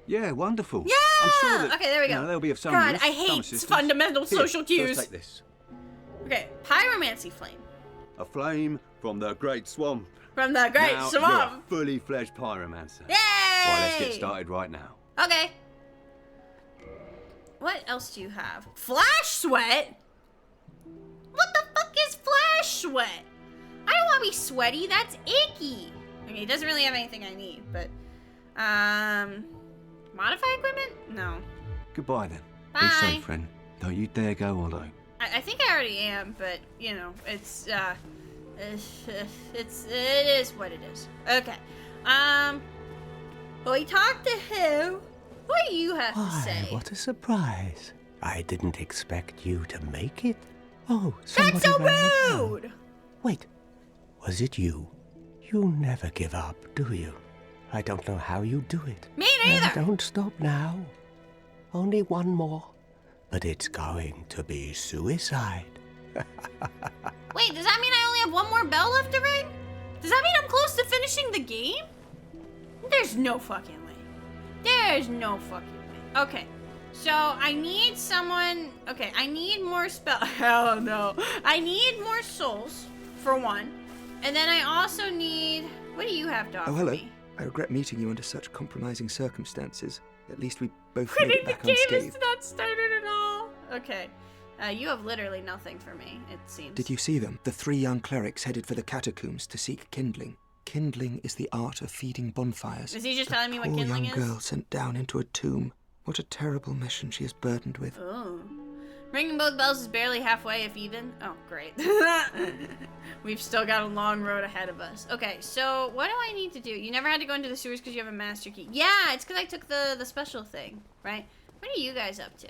Yeah, wonderful. Yeah. I'm sure that, Okay, there we go. They'll be of some God, use, I some hate assistance. fundamental Here, social cues. First take this. Okay, pyromancy flame A flame from the Great Swamp. from the Great Now Swamp. You're a fully fledged pyromancer. Yay! Well, let's get started right now. Okay. What else do you have? Flash sweat? What the fuck is flash sweat? I don't want to be sweaty. That's icky. Okay, it doesn't really have anything I need, but modify equipment? No. Goodbye then. Bye. Be safe, friend. Don't you dare go hollow. I think I already am, but you know, it is what it is. Okay. We talked to who? What do you have to Why, say? what a surprise. I didn't expect you to make it. Oh, somebody That's so rang the bell. rude! Wait, was it you? You never give up, do you? I don't know how you do it. Me neither! Don't stop now. Only one more. But it's going to be suicide. Wait, does that mean I only have one more bell left to ring? Does that mean I'm close to finishing the game? There's no fucking way. There's no fucking way. Okay, so I need someone... Okay, I need more spell... Hell no. I need more souls, for one. And then I also need... What do you have to offer Oh, hello. me? I regret meeting you under such compromising circumstances. At least we both I made think it the back game is unscathed. not started at all. Okay. You have literally nothing for me, it seems. Did you see them? The 3 young clerics headed for the catacombs to seek kindling. Kindling is the art of feeding bonfires. Is he just telling me what Poor kindling young is? girl sent down into a tomb. What a terrible mission she is burdened with. Oh. Ringing both bells is barely halfway, if even. Oh, great. We've still got a long road ahead of us. Okay, so what do I need to do? You never had to go into the sewers because you have a master key. Yeah, it's because I took the special thing, right? What are you guys up to?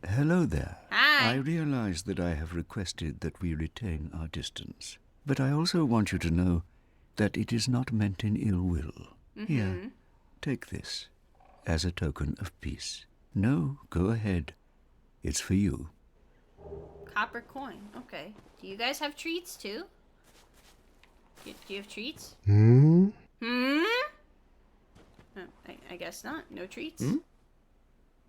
Hello there. Hi. I realize that I have requested that we retain our distance. But I also want you to know that it is not meant in ill will. Here, take this as a token of peace. No, go ahead. It's for you. Copper coin. Okay. Do you guys have treats too? Do you have treats? Hmm? Oh, I guess not. No treats.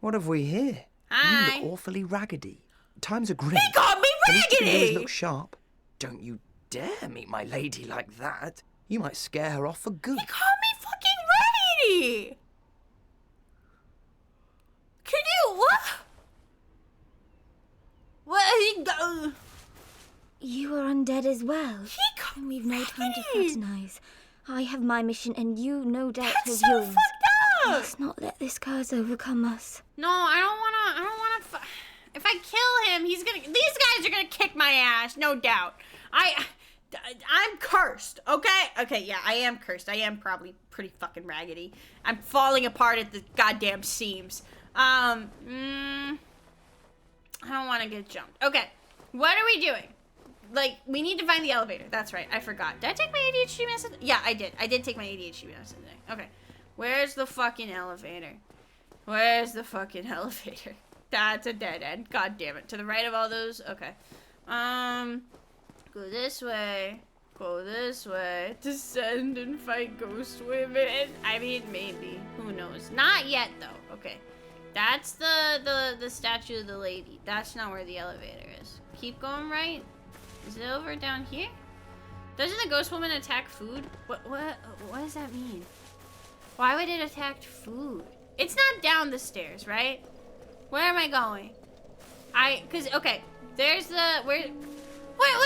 What have we here? Hi. You look awfully raggedy. Times are grim. He called me And each of you always raggedy! look sharp. Don't you dare meet my lady like that. You might scare her off for good. He called me fucking raggedy! Can you what? What? You are undead as well. He called And me we've no time to raggedy. fraternize. I have my mission and you no doubt That's have so yours. fucked up! Let's not let this curse overcome us. No, I don't wanna if I kill him, these guys are gonna kick my ass, no doubt. I'm cursed, okay? Okay, yeah, I am cursed. I am probably pretty fucking raggedy. I'm falling apart at the goddamn seams. I don't want to get jumped. Okay, what are we doing? Like, we need to find the elevator. That's right, I forgot. Did I take my ADHD medicine? Yeah, I did. I did take my ADHD medicine today. Okay, where's the fucking elevator? Where's the fucking elevator? That's a dead end. God damn it. To the right of all those? Okay. Go this way. Go this way. Descend and fight ghost women. I mean, maybe. Who knows? Not yet, though. Okay. That's the statue of the lady. That's not where the elevator is. Keep going right. Is it over down here? Doesn't the ghost woman attack food? What does that mean? Why would it attack food? It's not down the stairs, right? Where am I going? Okay, there's the, what do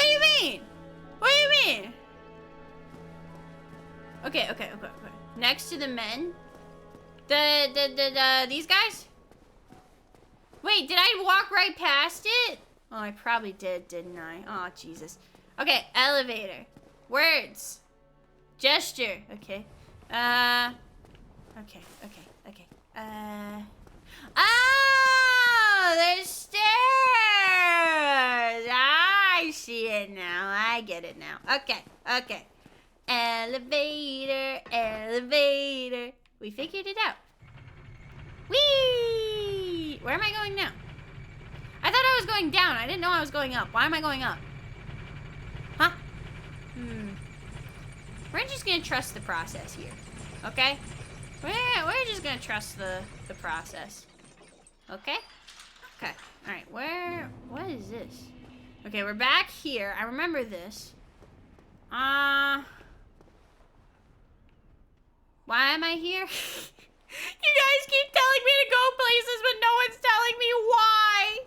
you mean? What do you mean? Okay. Next to the men? These guys? Wait, did I walk right past it? Oh, I probably did, didn't I? Oh, Jesus. Okay, elevator. Words. Gesture. Okay. Okay. Oh, there's stairs. I see it now. I get it now. Okay. Elevator. We figured it out. Whee! Where am I going now? I thought I was going down. I didn't know I was going up. Why am I going up? Huh? We're just gonna trust the process here. Okay? We're just gonna trust the process. Okay? Okay. Alright, what is this? Okay, we're back here. I remember this. Why am I here? You guys keep telling me to go places, but no one's telling me why.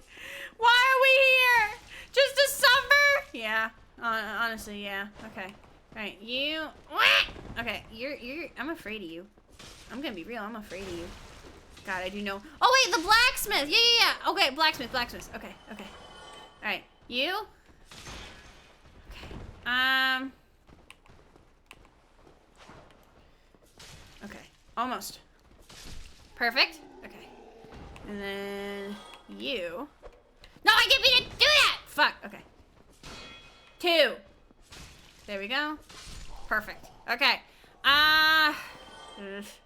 Why are we here? Just to suffer? Yeah. Honestly, yeah. Okay. Alright, you. Okay, you're. I'm afraid of you. I'm gonna be real. I'm afraid of you. God, I do know. Oh wait, the blacksmith. Yeah. Okay, blacksmith. Okay. Alright, you. Okay. Okay, almost. Perfect. Okay. And then you. No, I didn't mean to do that! Fuck, okay. 2. There we go. Perfect. Okay.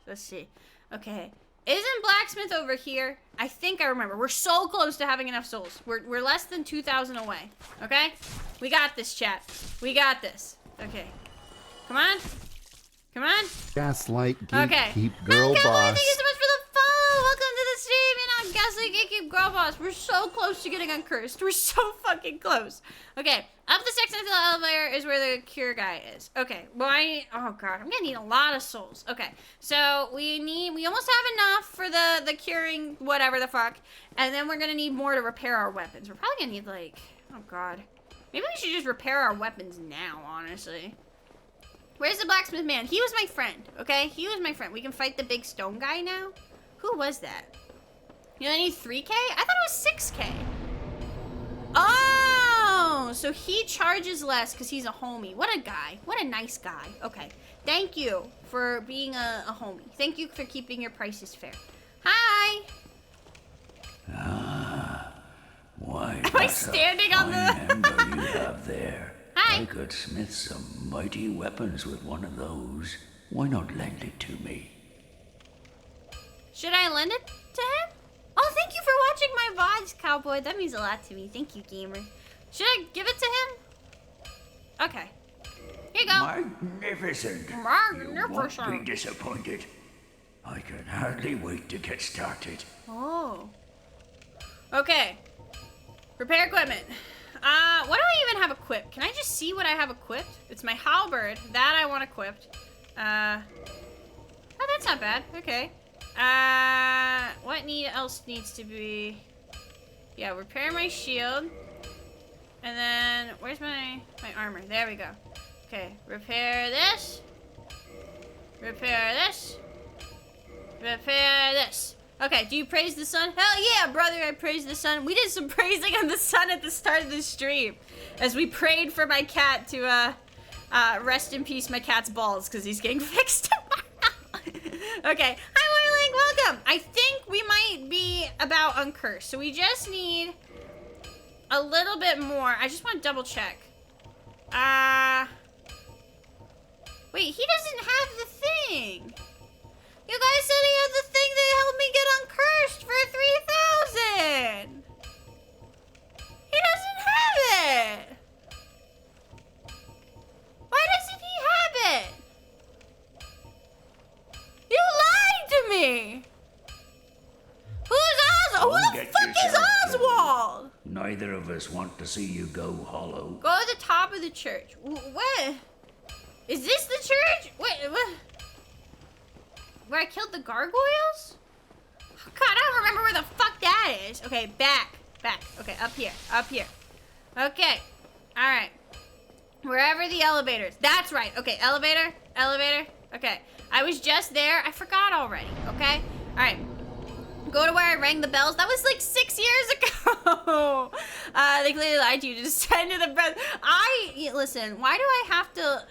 Let's see. Okay. Isn't blacksmith over here? I think I remember. We're so close to having enough souls. We're less than 2,000 away. Okay? We got this, chat. We got this. Okay. Come on. Gaslight, Okay. keep girl Cowboy, boss. thank you so much for the follow. Welcome to the stream. And I'm Gaslight Gatekeep Girl Boss. We're so close to getting uncursed. We're so fucking close. Okay. Up the second to the elevator is where the cure guy is. Okay. Well, oh god, I'm gonna need a lot of souls. Okay. So we almost have enough for the curing whatever the fuck. And then we're gonna need more to repair our weapons. We're probably gonna need like, oh god. Maybe we should just repair our weapons now, honestly. Where's the blacksmith man? He was my friend, okay? He was my friend. We can fight the big stone guy now? Who was that? You only need 3K? I thought it was 6K. so he charges less because he's a homie. What a guy. What a nice guy. Okay. Thank you for being a homie. Thank you for keeping your prices fair. Hi. Why, Am I standing on the... hammer you have there. Hi. I could smith some mighty weapons with one of those. Why not lend it to me? Should I lend it to him? Oh, thank you for watching my VODs, Cowboy. That means a lot to me. Thank you, gamer. Should I give it to him? Okay. Here you go. Magnificent. Magnificent. You won't be disappointed. I can hardly wait to get started. Oh. Okay. Repair equipment. What do I even have equipped? Can I just see what I have equipped? It's my halberd. That I want equipped. Oh, that's not bad. Okay. What else needs to be... Yeah, repair my shield. And then, where's my armor? There we go. Okay, repair this. Repair this. Repair this. Okay, do you praise the sun? Hell yeah, brother, I praise the sun. We did some praising of the sun at the start of the stream. As we prayed for my cat to, rest in peace my cat's balls, because he's getting fixed. Okay, hi Warling, welcome. I think we might be about uncursed, so we just need a little bit more. I just want to double check. Wait, he doesn't have the thing. You guys said he had the thing that helped me get uncursed for 3,000. He doesn't have it. Why doesn't he have it? You lied to me! Who's Oswald? Who the fuck is Oswald? Neither of us want to see you go hollow. Go to the top of the church. What? Is this the church? Wait, what? Where I killed the gargoyles? Oh, God, I don't remember where the fuck that is. Okay, back. Okay, up here. Okay, all right. Wherever the elevators. That's right. Okay, elevator. Okay, I was just there. I forgot already, okay? All right. Go to where I rang the bells. That was like 6 years ago. They clearly lied to you. Just send to the bed. Listen, why do I have to,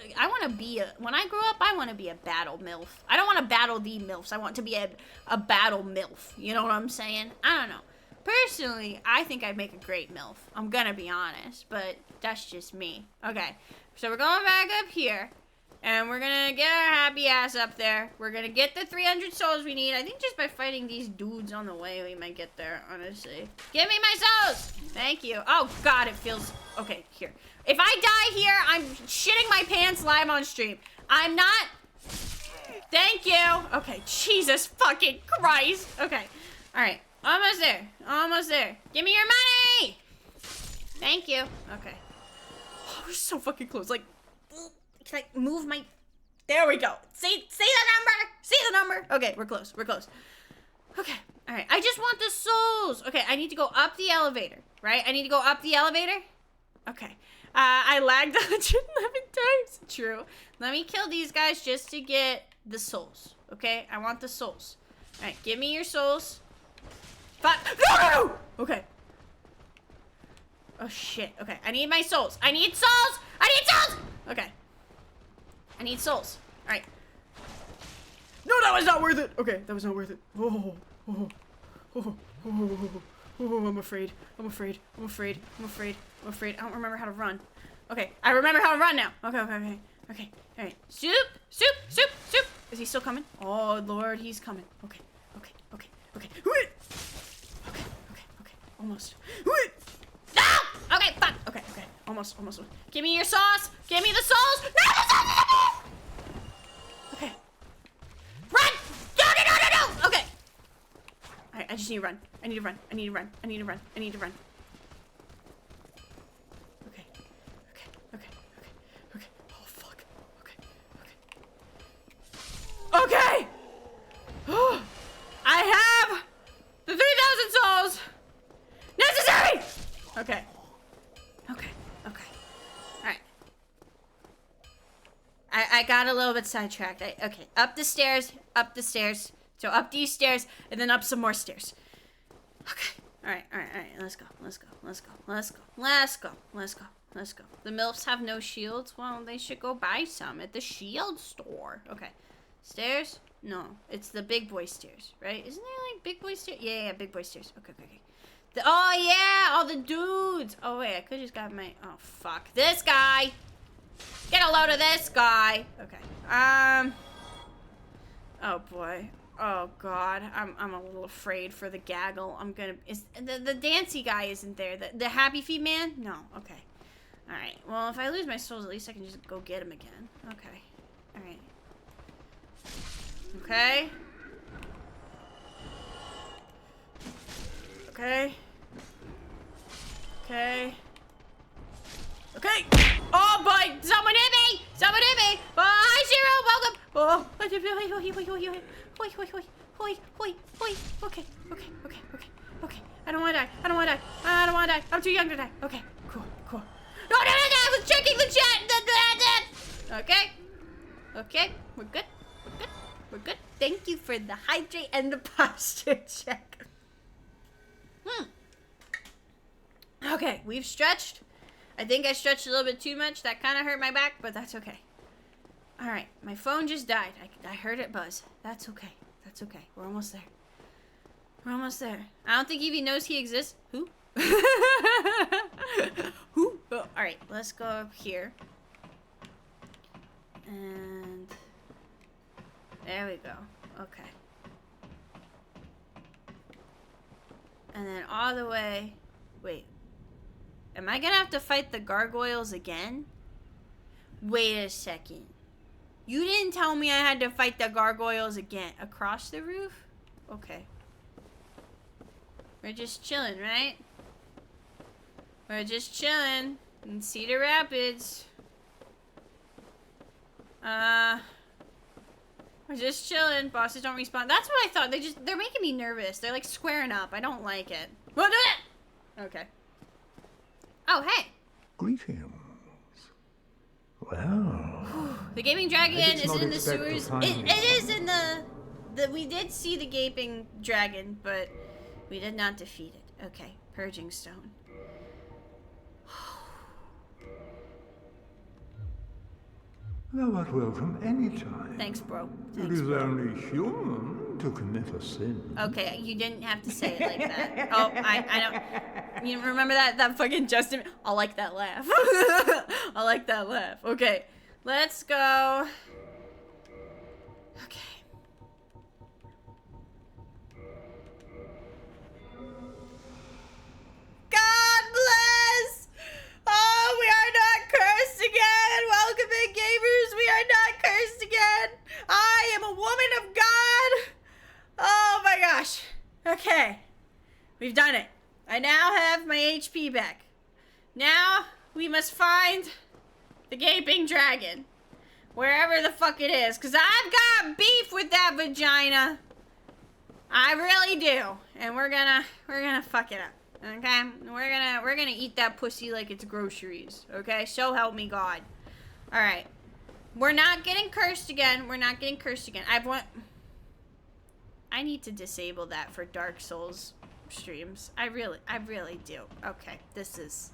when I grow up, I want to be a battle MILF. I don't want to battle the MILFs. I want to be a battle MILF. You know what I'm saying? I don't know. Personally, I think I'd make a great MILF. I'm gonna be honest, but that's just me. Okay, so we're going back up here. And we're gonna get our happy ass up there. We're gonna get the 300 souls we need. I think just by fighting these dudes on the way, we might get there, honestly. Give me my souls! Thank you. Oh, God, it feels... Okay, here. If I die here, I'm shitting my pants live on stream. I'm not... Thank you. Okay, Jesus fucking Christ. Okay, all right. Almost there. Give me your money! Thank you. Okay. Oh, we're so fucking close. Like... Can I move my... There we go. See the number? Okay, we're close. Okay, all right. I just want the souls. Okay, I need to go up the elevator, right? Okay. I lagged 111 times. True. Let me kill these guys just to get the souls, okay? I want the souls. All right, give me your souls. No! Okay. Oh, shit. Okay, I need my souls. I need souls! Okay. I need souls. All right. No, that was not worth it. Okay, that was not worth it. Oh, I'm afraid. I don't remember how to run. Okay, I remember how to run now. Okay. All right. Soup. Is he still coming? Oh, Lord, he's coming. Okay. Almost. No! Okay, fuck. Okay. Almost. Give me your sauce. Give me the sauce. No, the sauce! Okay. Run! No! Okay. All right, I just need to run. I need to run. Okay. Oh, fuck. Okay. I have the 3,000 souls necessary. Okay. Alright. I got a little bit sidetracked. Okay. Up the stairs. So up these stairs, and then up some more stairs. Okay. Alright. Let's go. Let's go. The MILFs have no shields. Well, they should go buy some at the shield store. Okay. Stairs? No. It's the big boy stairs, right? Isn't there like big boy stairs? Yeah, big boy stairs. Okay, okay, okay. Oh, yeah! All the dudes! Oh, wait. I could've just got my... Oh, fuck. This guy! Get a load of this guy! Okay. Oh, boy. Oh, God. I'm a little afraid for the gaggle. I'm gonna... The dancy guy isn't there. The happy feet man? No. Okay. Alright. Well, if I lose my souls, at least I can just go get him again. Okay. Alright. Okay. Okay. Okay. Okay. Oh boy! Someone hit me! Someone hit me! Oh, hi Zero! Welcome! Oh, okay, okay. Okay. I don't wanna die. I don't wanna die. I'm too young to die. Okay, cool. No, I was checking the chat! Okay, we're good. Thank you for the hydrate and the posture check. Okay, we've stretched. I think I stretched a little bit too much. That kind of hurt my back, but that's okay. All right, my phone just died. I heard it buzz. That's okay. We're almost there. I don't think Eebee knows he exists. Who? Who? Oh, all right, let's go up here. And there we go. Okay. And then all the way. Wait. Am I gonna have to fight the gargoyles again? Wait a second. You didn't tell me I had to fight the gargoyles again. Across the roof? Okay. We're just chilling, right? We're just chilling in Cedar Rapids. We're just chilling. Bosses don't respawn. That's what I thought. They're making me nervous. They're like squaring up. I don't like it. We'll do it! Okay. Oh, hey. Greetings. Well. The Gaping Dragon is in the sewers. It is in the... We did see the Gaping Dragon, but we did not defeat it. Okay. Purging Stone. Thou art welcome any time. Thanks, bro. It is only human to commit a sin. Okay, you didn't have to say it like that. Oh, I don't... You remember that fucking Justin... I like that laugh. I like that laugh. Okay, let's go. Okay. God bless! Oh, we are not cursed again! Welcome in, gamers! We are not cursed again! I am a woman of God! Oh my gosh. Okay. We've done it. I now have my HP back. Now, we must find the Gaping Dragon. Wherever the fuck it is. Because I've got beef with that vagina. I really do. And we're gonna fuck it up. Okay? We're gonna eat that pussy like it's groceries. Okay? So help me God. Alright. We're not getting cursed again. I need to disable that for Dark Souls streams. I really do. Okay, this is...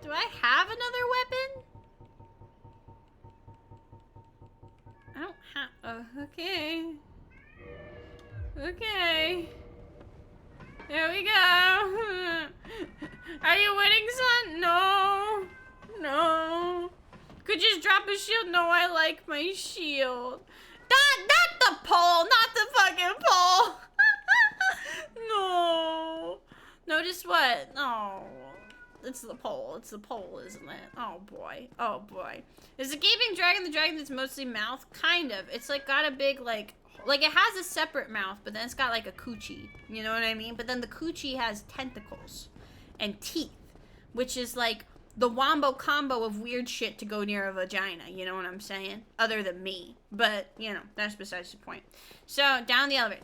Do I have another weapon? I don't have... Oh, okay. Okay. There we go. Are you winning, son? No. No. Could you just drop a shield? No, I like my shield. Not the pole. Not the fucking pole. No. Notice what? No. It's the pole. It's the pole, isn't it? Oh, boy. Oh, boy. Is the Gaping Dragon the dragon that's mostly mouth? Kind of. It's, like, got a big, like, it has a separate mouth, but then it's got, like, a coochie. You know what I mean? But then the coochie has tentacles and teeth, which is, like, the wombo combo of weird shit to go near a vagina. You know what I'm saying? Other than me. But, you know, that's besides the point. So, down the elevator.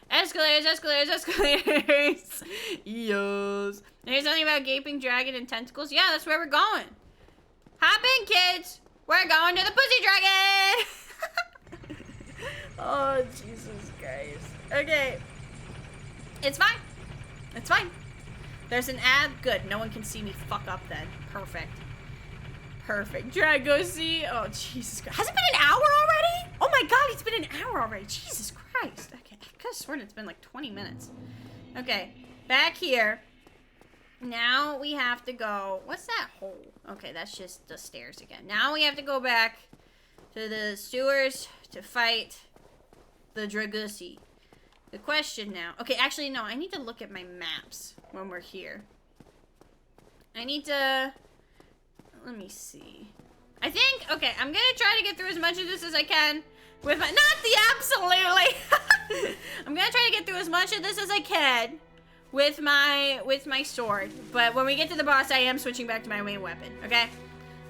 Escalators. Yes. There's something about Gaping Dragon and tentacles. Yeah, that's where we're going. Hop in, kids. We're going to the Pussy Dragon. Oh, Jesus Christ. Okay. It's fine. It's fine. There's an ad. Good. No one can see me fuck up then. Perfect. Perfect. Try to go see. Oh, Jesus Christ. Has it been an hour already? Oh my God, it's been an hour already. Jesus Christ. Okay. I could have sworn it's been like 20 minutes. Okay. Back here. Now we have to go. What's that hole? Okay, that's just the stairs again. Now we have to go back to the sewers to fight the Dragusi. The question now. Okay, actually, no. I need to look at my maps when we're here. I need to... Let me see. I think... Okay, I'm gonna try to get through as much of this as I can with my... Not the absolutely! I'm gonna try to get through as much of this as I can with my sword. But when we get to the boss, I am switching back to my main weapon, okay?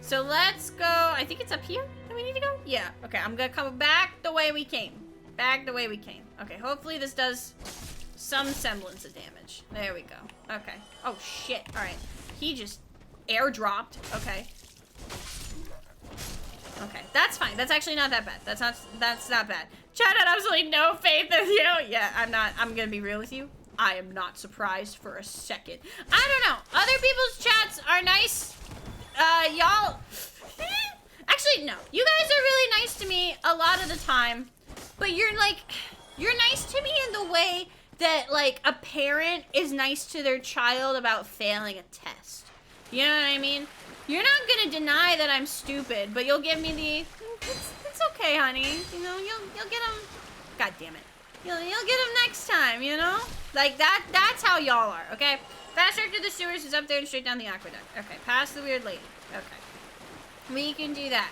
So let's go... I think it's up here that we need to go? Yeah. Okay, I'm gonna come back the way we came. Back the way we came. Okay, hopefully this does some semblance of damage. There we go. Okay. Oh, shit. Alright. He just airdropped. Okay. Okay, that's fine. That's actually not that bad. That's not bad. Chad had absolutely no faith in you. Yeah, I'm gonna be real with you. I am not surprised for a second. I don't know. Other people's chats are nice. Y'all... Actually, no. You guys are really nice to me a lot of the time. But you're nice to me in the way that, like, a parent is nice to their child about failing a test. You know what I mean? You're not gonna deny that I'm stupid, but you'll give me the, it's okay, honey. You know, you'll get them, God damn it. You'll get them next time, you know? Like, that's how y'all are, okay? Faster to the sewers is up there and straight down the aqueduct. Okay, past the weird lady. Okay. We can do that.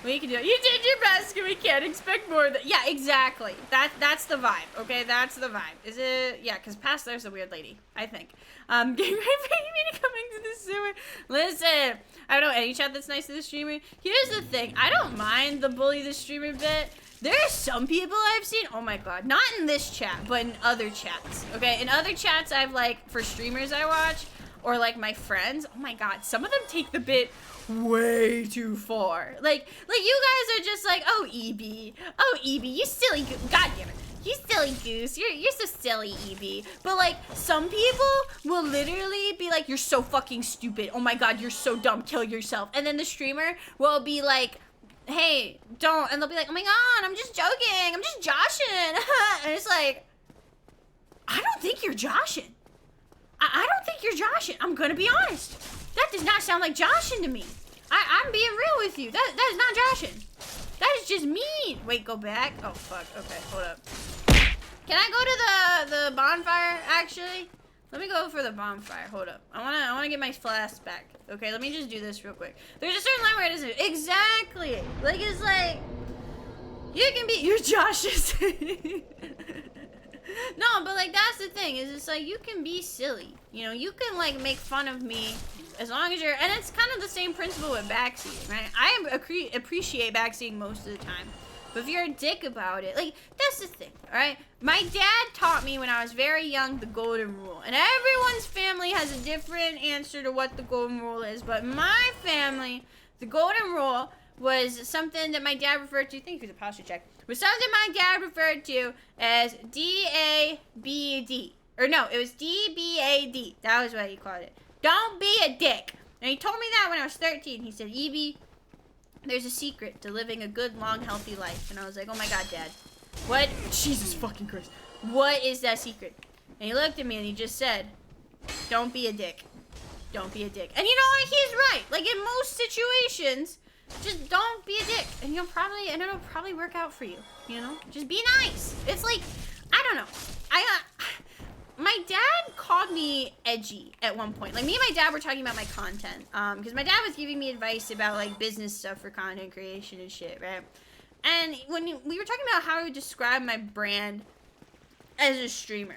We can do it. You did your best, and we can't expect more than... Yeah, exactly. That's the vibe, okay? That's the vibe. Is it... Yeah, because past there's a weird lady, I think. Getting ready for Eebee to come into the sewer. Listen, I don't know any chat that's nice to the streamer. Here's the thing. I don't mind the bully the streamer bit. There are some people I've seen... Oh, my God. Not in this chat, but in other chats, okay? In other chats I've, like, for streamers I watch, or, like, my friends. Oh, my God. Some of them take the bit... way too far. Like you guys are just like, oh Eebee, you silly goose. God damn it, you silly goose. You're so silly, Eebee. But like, some people will literally be like, you're so fucking stupid. Oh my God, you're so dumb. Kill yourself. And then the streamer will be like, hey, don't. And they'll be like, oh my God, I'm just joking. I'm just joshing. And it's like, I don't think you're joshing. I don't think you're joshing. I'm gonna be honest. That does not sound like joshing to me. I'm being real with you. That is not joshing. That is just mean. Wait, go back. Oh fuck. Okay, hold up. Can I go to the bonfire actually? Let me go for the bonfire. Hold up. I wanna get my flask back. Okay, let me just do this real quick. There's a certain line where it isn't. Exactly. Like it's like you can be your Josh's. No, but like that's the thing is it's like you can be silly. You know, you can like make fun of me as long as you're, and it's kind of the same principle with backseating, right? I appreciate backseating most of the time. But if you're a dick about it, like, that's the thing, all right? My dad taught me when I was very young the golden rule. And everyone's family has a different answer to what the golden rule is. But my family, the golden rule was something that my dad referred to, thank you for the posture check, was something my dad referred to as D-A-B-D. Or no, it was D-B-A-D. That was what he called it. Don't be a dick. And he told me that when I was 13. He said, Eebee, there's a secret to living a good, long, healthy life. And I was like, oh my God, Dad. What? Jesus fucking Christ. What is that secret? And he looked at me and he just said, don't be a dick. Don't be a dick. And you know what? He's right. Like in most situations, just don't be a dick. And you'll probably, and it'll probably work out for you. You know? Just be nice. It's like, I don't know. My dad called me edgy at one point. Like, me and my dad were talking about my content. Because my dad was giving me advice about, like, business stuff for content creation and shit, right? And when we were talking about how I would describe my brand as a streamer.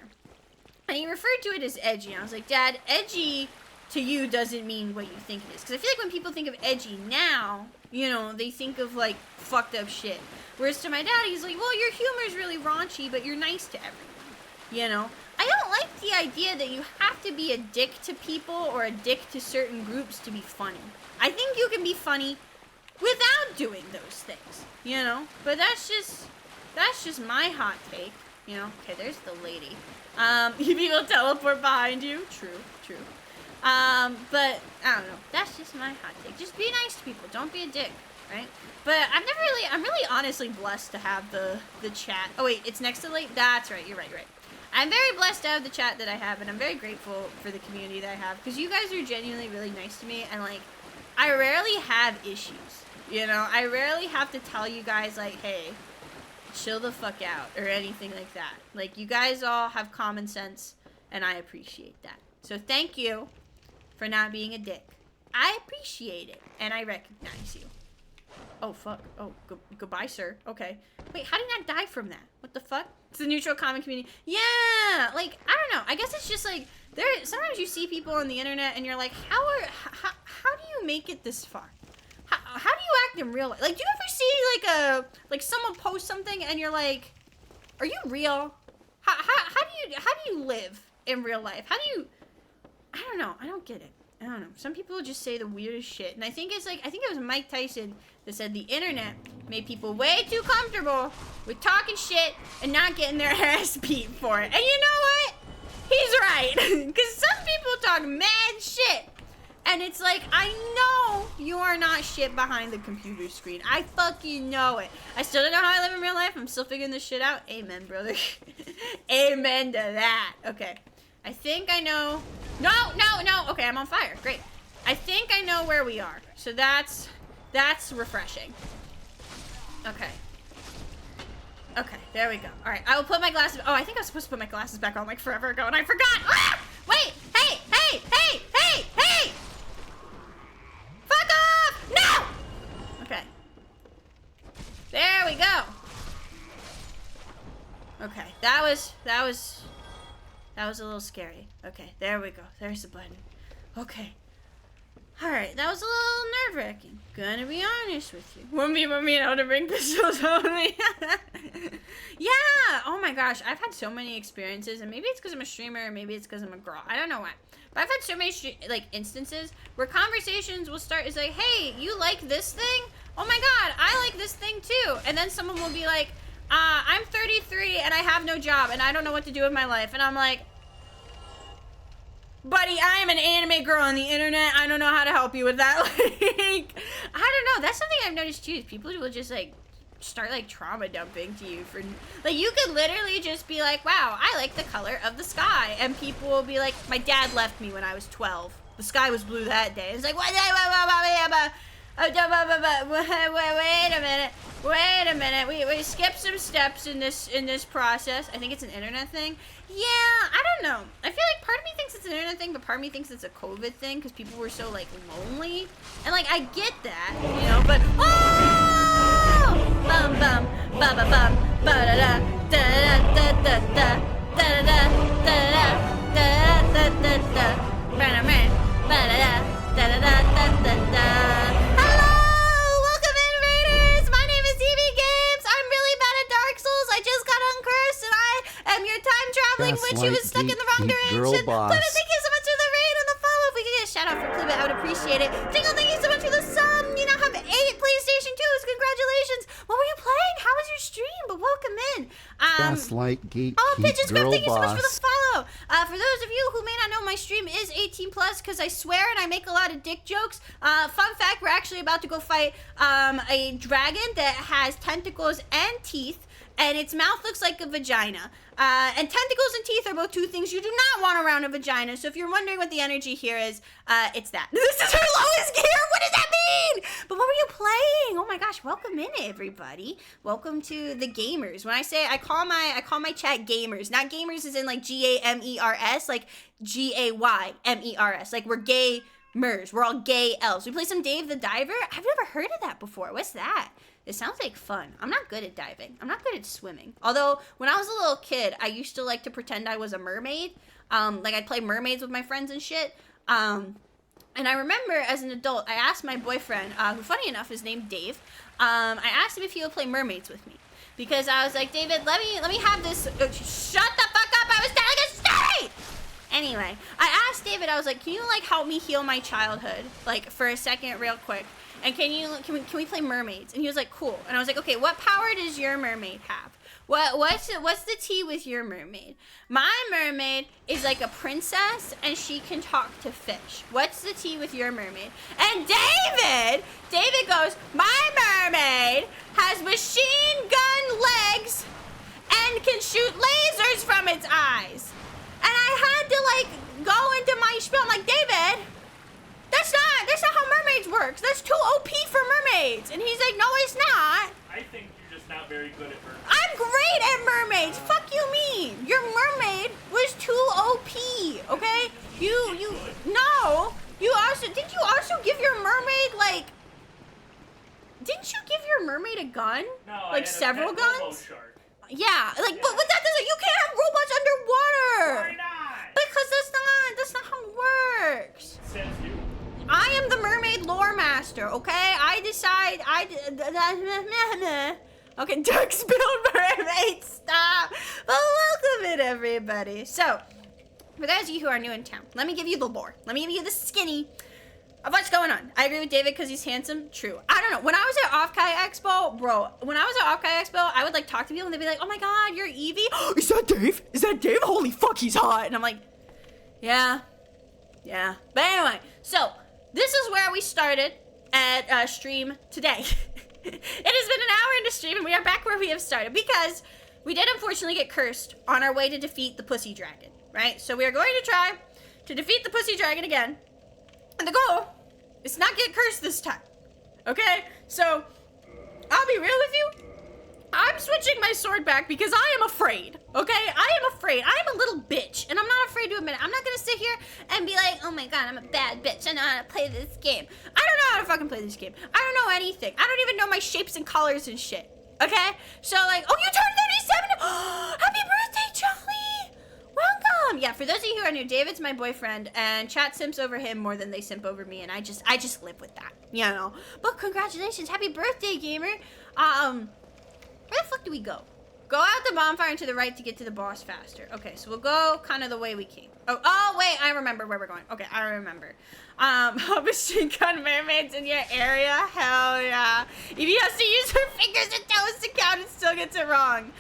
And he referred to it as edgy. And I was like, Dad, edgy to you doesn't mean what you think it is. Because I feel like when people think of edgy now, you know, they think of, like, fucked up shit. Whereas to my dad, he's like, well, your humor's really raunchy, but you're nice to everyone. You know? I don't like the idea that you have to be a dick to people or a dick to certain groups to be funny. I think think you can be funny without doing those things, you know? But that's just my hot take, you know? Okay, there's the lady. Eebee will teleport behind you. True. But I don't know. That's just my hot take. Just be nice to people. Don't be a dick, right? But I'm really honestly blessed to have the chat. Oh wait, it's next to the lady? That's right, you're right. I'm very blessed to have the chat that I have, and I'm very grateful for the community that I have, because you guys are genuinely really nice to me, and like, I rarely have issues, you know? I rarely have to tell you guys like, hey, chill the fuck out, or anything like that. Like, you guys all have common sense, and I appreciate that. So thank you for not being a dick. I appreciate it, and I recognize you. Oh, fuck. Oh, goodbye, sir. Okay. Wait, how did I not die from that? What the fuck? It's the neutral common community. Yeah! Like, I don't know. I guess it's just like, sometimes you see people on the internet and you're like, how do you make it this far? How do you act in real life? Like, do you ever see, like someone post something and you're like, are you real? How do you live in real life? How do you, I don't know. I don't get it. I don't know. Some people just say the weirdest shit. And I think it was Mike Tyson that said the internet made people way too comfortable with talking shit and not getting their ass beat for it. And you know what? He's right. Because some people talk mad shit. And it's like, I know you are not shit behind the computer screen. I fucking know it. I still don't know how I live in real life. I'm still figuring this shit out. Amen, brother. Amen to that. Okay. I think I know. No. Okay, I'm on fire. Great. I think I know where we are. So that's refreshing. Okay. Okay, there we go. All right, I will put my glasses. Oh, I think I was supposed to put my glasses back on like forever ago, and I forgot. Ah! Wait! Hey! Fuck off! No! Okay. There we go. Okay, that was a little scary. Okay, there we go. There's the button. Okay. Alright, that was a little nerve-wracking. Gonna be honest with you. Want me know to bring pistols only? Yeah! Oh my gosh, I've had so many experiences, and maybe it's because I'm a streamer, or maybe it's because I'm a girl. I don't know why. But I've had so many, instances where conversations will start as like, hey, you like this thing? Oh my god, I like this thing too. And then someone will be like, I'm 33 and I have no job and I don't know what to do with my life. And I'm like, buddy, I am an anime girl on the internet. I don't know how to help you with that. Like, I don't know. That's something I've noticed too. Is people will just like start like trauma dumping to you for like, you could literally just be like, wow, I like the color of the sky, and people will be like, my dad left me when I was 12. The sky was blue that day. It's like, wait a minute. We skipped some steps in this process. I think it's an internet thing. Yeah, I don't know. I feel like part of me thinks it's an internet thing, but part of me thinks it's a COVID thing because people were so like lonely. And like, I get that, you know, but oh! Bum bum ba ba bum ba da da da da da da da da da da da da da ba da man ba da da da da da da da. Hello, welcome in, Raiders. My name is Eebee Games. I'm really bad at Dark Souls. I just got uncursed, and I am your time traveling witch who was stuck in the wrong direction. Clibbit, thank you so much for the raid and the follow. If we could get a shout out for Clibbit, I would appreciate it. Tingle, thank you so much for the sub. You now have 8 PlayStation 2s. Congratulations. What were you playing? How was your stream? But welcome in. Gaslight Geek. Oh, Pigeon Script, thank you so much for Boss. the follow. For those of you who may not know, my stream is 18 plus because I swear and I make a lot of dick jokes. Fun fact, we're actually about to go fight a dragon that has tentacles and teeth, and its mouth looks like a vagina. And tentacles and teeth are both two things you do not want around a vagina. So if you're wondering what the energy here is, it's that. This is her lowest gear. What does that mean? But what were you playing? Oh my gosh, welcome in, everybody. Welcome to the gamers. When I say I call my chat gamers, not gamers as in like GAMERS, like GAYMERS. Like we're gamers. We're all gay elves. We play some Dave the Diver. I've never heard of that before. What's that? It sounds like fun. I'm not good at diving. I'm not good at swimming. Although, when I was a little kid, I used to like to pretend I was a mermaid. Like, I'd play mermaids with my friends and shit. And I remember, as an adult, I asked my boyfriend, who, funny enough, is named Dave. I asked him if he would play mermaids with me. Because I was like, David, let me have this. Shut the fuck up. I was telling a story! Anyway, I asked David, I was like, can you like help me heal my childhood? Like for a second real quick. And can we play mermaids? And he was like, cool. And I was like, okay, what power does your mermaid have? What's the tea with your mermaid? My mermaid is like a princess and she can talk to fish. What's the tea with your mermaid? And David goes, my mermaid has machine gun legs and can shoot lasers from its eyes. And I had to like go into my spiel. I'm like, David, that's not how mermaids works. That's too OP for mermaids. And he's like, no, it's not. I think you're just not very good at mermaids. I'm great at mermaids. Fuck you mean? Your mermaid was too OP, okay? No. Did you also give your mermaid like, didn't you give your mermaid a gun? No, like several guns? Shark. Yeah, like, but that doesn't, you can't have robots underwater. Why not? Because that's not how it works. It says you. I am the mermaid lore master, okay? Okay, dark-spilled mermaid, stop. Well, welcome in, everybody. So, for those of you who are new in town, let me give you the lore. Let me give you the skinny of what's going on. I agree with David because he's handsome. True. I don't know. When I was at Offkai Expo, bro, I would like talk to people and they'd be like, oh my God, you're Eebee? Is that Dave? Is that Dave? Holy fuck, he's hot. And I'm like, yeah. But anyway, so this is where we started at stream today. It has been an hour into stream and we are back where we have started because we did unfortunately get cursed on our way to defeat the pussy dragon, right? So we are going to try to defeat the pussy dragon again. And the goal is not get cursed this time, okay? So, I'll be real with you. I'm switching my sword back because I am afraid, okay? I am afraid. I am a little bitch, and I'm not afraid to admit it. I'm not gonna sit here and be like, oh my God, I'm a bad bitch. I know how to play this game. I don't know how to fucking play this game. I don't know anything. I don't even know my shapes and colors and shit, okay? So, like, oh, you turned 37? Happy birthday, Charlie! Welcome! Yeah, for those of you who are new, David's my boyfriend, and chat simps over him more than they simp over me, and I just live with that, you know? But congratulations, happy birthday, gamer! Where the fuck do we go? Go out the bonfire and to the right to get to the boss faster. Okay, so we'll go kind of the way we came. Oh, wait, I remember where we're going. Okay, I remember. Machine gun mermaids in your area? Hell yeah. Eebee has to use her fingers and toes to count and still gets it wrong.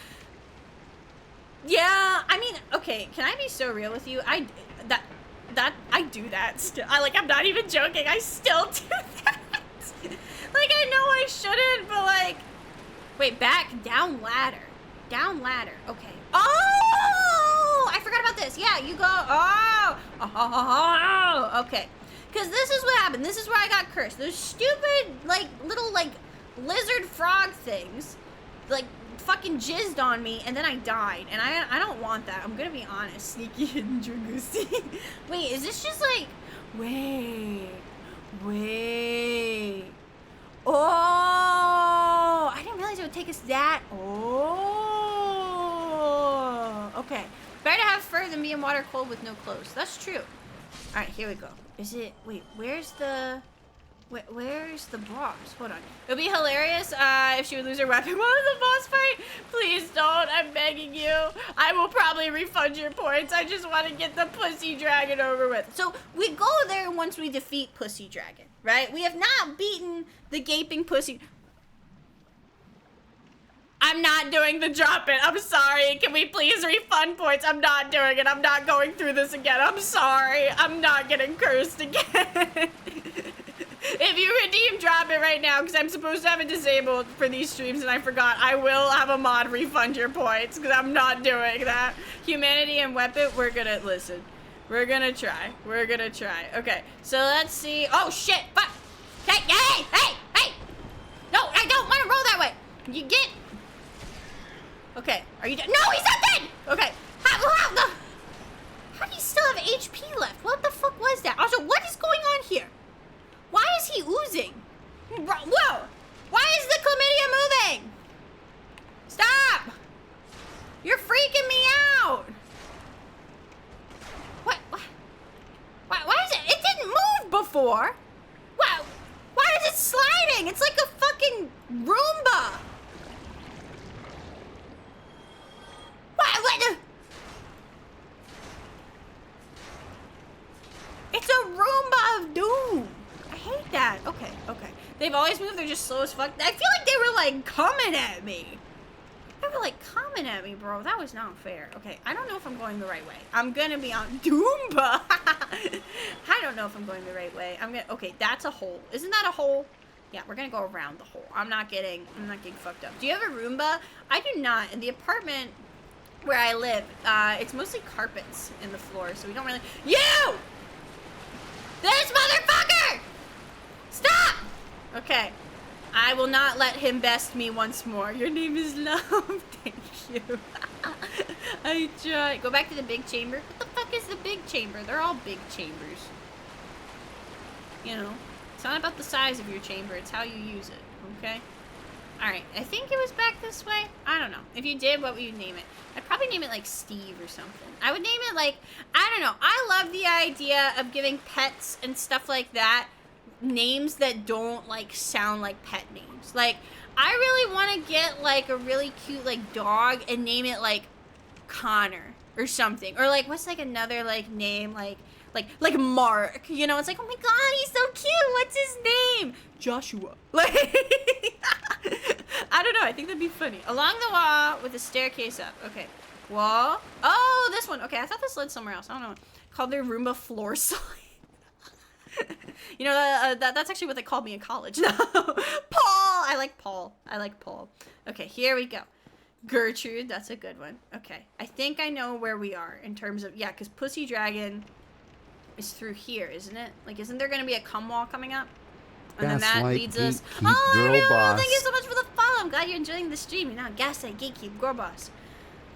Yeah, I mean, okay, can I be so real with you? I do that still. I'm not even joking. I still do that. Like, I know I shouldn't, but like, wait, down ladder. Down ladder, okay. Oh, I forgot about this. Yeah, you go, okay. Because this is what happened. This is where I got cursed. Those stupid, like, little, like, lizard frog things, like, fucking jizzed on me, and then I died. And I don't want that. I'm gonna be honest. Sneaky hidden Dragoosey. Wait, is this just like... Wait. Oh! I didn't realize it would take us that... Oh! Okay. Better to have fur than be in water cold with no clothes. That's true. Alright, here we go. Is it... Wait, where's the boss? Hold on. It would be hilarious if she would lose her weapon while in the boss fight. Please don't. I'm begging you. I will probably refund your points. I just want to get the pussy dragon over with. So we go there once we defeat pussy dragon, right? We have not beaten the gaping pussy. I'm not doing the drop it. I'm sorry. Can we please refund points? I'm not doing it. I'm not going through this again. I'm sorry. I'm not getting cursed again. If you redeem drop it right now, because I'm supposed to have it disabled for these streams and I forgot, I will have a mod refund your points, because I'm not doing that. Humanity and weapon, we're gonna, listen. We're gonna try. Okay, so let's see. Oh, shit, fuck. Hey. No, I don't want to roll that way. You get... Okay, are you dead? No, he's not dead! Okay. How do you still have HP left? What the fuck was that? Also, what is going on here? Why is he oozing? Whoa! Why is the chlamydia moving? Stop! You're freaking me out! What? Why is it? It didn't move before! Why is it sliding? It's like a fucking Roomba! What? Okay, okay. They've always moved. They're just slow as fuck. I feel like they were like coming at me. They were like coming at me, bro. That was not fair. Okay, I don't know if I'm going the right way. I'm gonna be on Doomba. I don't know if I'm going the right way. Okay, that's a hole. Isn't that a hole? Yeah, we're gonna go around the hole. I'm not getting fucked up. Do you have a Roomba? I do not. In the apartment where I live, it's mostly carpets in the floor, so we don't really. You! This motherfucker! Stop! Okay. I will not let him best me once more. Your name is Love. Thank you. I tried. Go back to the big chamber. What the fuck is the big chamber? They're all big chambers. You know, it's not about the size of your chamber. It's how you use it. Okay? Alright. I think it was back this way. I don't know. If you did, what would you name it? I'd probably name it like Steve or something. I would name it like, I don't know. I love the idea of giving pets and stuff like that names that don't like sound like pet names. Like, I really want to get like a really cute like dog and name it like Connor or something. Or like, what's like another like name like Mark, you know? It's like, oh my god, he's so cute. What's his name? Joshua. Like, I don't know. I think that'd be funny. Along the wall with a staircase up. Okay. Wall. Oh, this one. Okay, I thought this led somewhere else. I don't know. Called their Roomba floor slide. You know, that's actually what they called me in college. No. Paul! I like Paul. I like Paul. Okay, here we go. Gertrude. That's a good one. Okay. I think I know where we are in terms of... Yeah, because Pussy Dragon is through here, isn't it? Like, isn't there going to be a cum wall coming up? And then that leads us... Oh, girl thank you so much for the follow. I'm glad you're enjoying the stream. You're not gaslight, gatekeep, girl boss.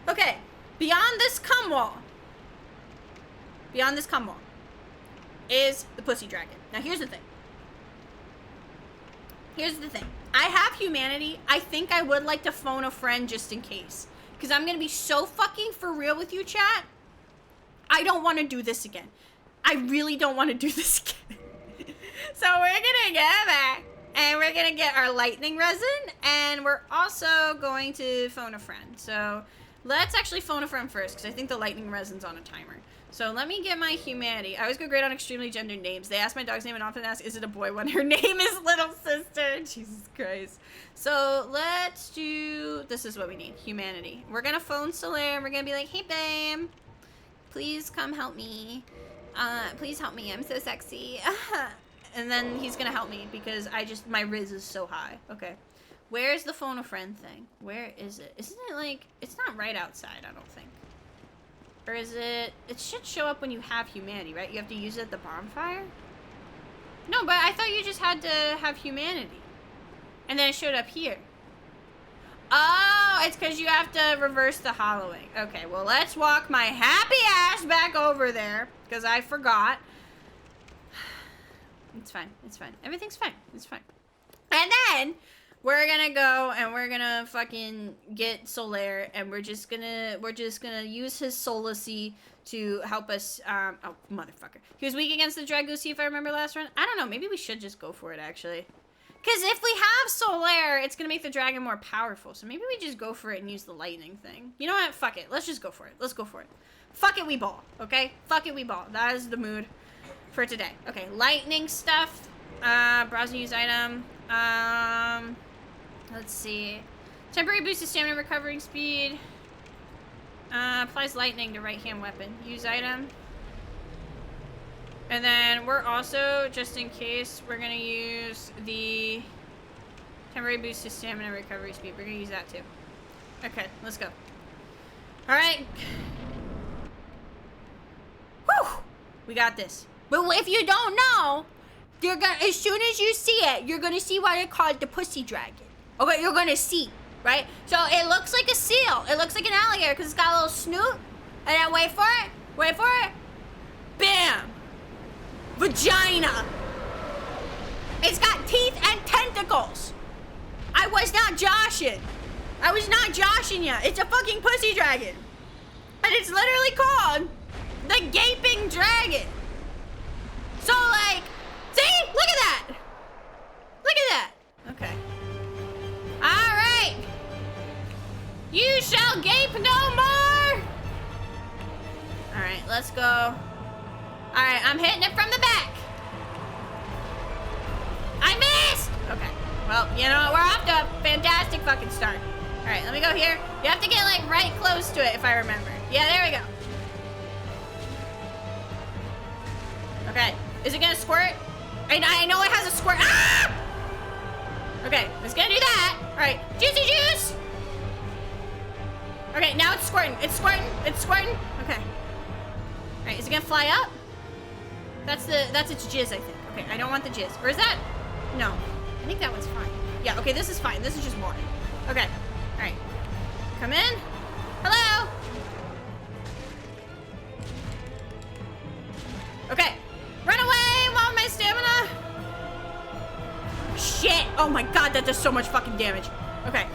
Okay. Beyond this cum wall. Beyond this cum wall is the Pussy Dragon. Now, here's the thing. Here's the thing. I have humanity. I think I would like to phone a friend just in case. Because I'm going to be so fucking for real with you, chat. I don't want to do this again. I really don't want to do this again. So we're going to get back. And we're going to get our lightning resin. And we're also going to phone a friend. So let's actually phone a friend first. Because I think the lightning resin's on a timer. So let me get my humanity. I always go great on extremely gendered names. They ask my dog's name and often ask, is it a boy when her name is Little Sister? Jesus Christ. So let's do, this is what we need, humanity. We're going to phone Solaire. We're going to be like, hey, babe, please come help me. Please help me. I'm so sexy. And then he's going to help me because my Riz is so high. Okay. Where's the phone a friend thing? Where is it? Isn't it like, it's not right outside, I don't think. Or is it... It should show up when you have humanity, right? You have to use it at the bonfire? No, but I thought you just had to have humanity. And then it showed up here. Oh, it's because you have to reverse the hollowing. Okay, well, let's walk my happy ass back over there. Because I forgot. It's fine. It's fine. Everything's fine. It's fine. And then... We're gonna go and we're gonna fucking get Solaire and we're just gonna use his Solacy to help us, oh, motherfucker. He was weak against the Dragoosey if I remember last run. I don't know, maybe we should just go for it actually. Because if we have Solaire, it's gonna make the dragon more powerful. So maybe we just go for it and use the lightning thing. You know what? Fuck it. Let's just go for it. Let's go for it. Fuck it, we ball. Okay? Fuck it, we ball. That is the mood for today. Okay, lightning stuff. Browse and use item. Let's see. Temporary boost to stamina recovering speed. Applies lightning to right hand weapon. Use item. And then we're also, just in case, we're going to use the temporary boost to stamina recovery speed. We're going to use that too. Okay, let's go. Alright. Whew! We got this. But if you don't know, you're gonna, as soon as you see it, you're going to see why they call it the Pussy Dragon. Okay, you're gonna see, right? So it looks like a seal. It looks like an alligator because it's got a little snoot. And then wait for it. Wait for it. Bam! Vagina. It's got teeth and tentacles. I was not joshing. I was not joshing ya. It's a fucking pussy dragon. And it's literally called the Gaping Dragon. So like, see? Look at that. Look at that. Okay. Alright! You shall gape no more! Alright, let's go. Alright, I'm hitting it from the back. You know, we're off to a fantastic fucking start. All right, let me go here. You have to get like right close to it if I remember. Yeah, there we go. Okay, is it gonna squirt? I know it has a squirt. Ah! Okay, it's gonna do that. All right, juicy juice. Okay, now it's squirting. It's squirting. It's squirting. Okay. All right, is it gonna fly up? That's its jizz, I think. Okay, I don't want the jizz. Or is that? No, I think that one's fine. Yeah. Okay, this is fine. This is just water. Okay. All right. Come in. Hello. Okay. Run away while my stamina. Shit. Oh my god, that does so much fucking damage. Okay.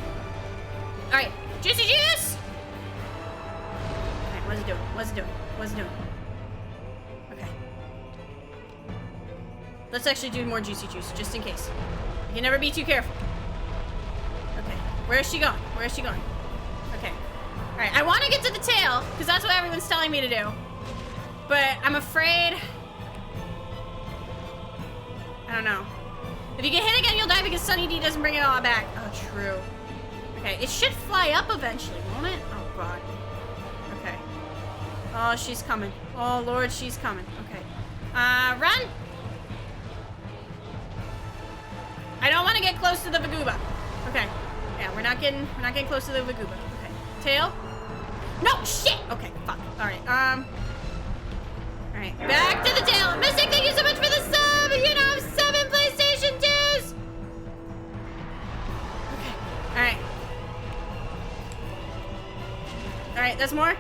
All right. Juicy juice. All right. What's it doing? What's it doing? What's it doing? Okay. Let's actually do more juicy juice, just in case. You can never be too careful. Okay. Where is she going? Where is she going? Okay. All right. I want to get to the tail, because that's what everyone's telling me to do. But I'm afraid... I don't know. If you get hit again, you'll die because Sunny D doesn't bring it all back. Oh, true. Okay. It should fly up eventually, won't it? Oh, God. Okay. Oh, she's coming. Oh, Lord, she's coming. Okay. Run! I don't want to get close to the Vaguba. Okay. Yeah, we're not getting close to the Vaguba. Okay. Tail? No, shit! Okay, fuck. Alright, Alright, back to the tail. Mystic, thank you so much for the sub! You know, 7 PlayStation 2s! Okay, alright. Alright, that's more?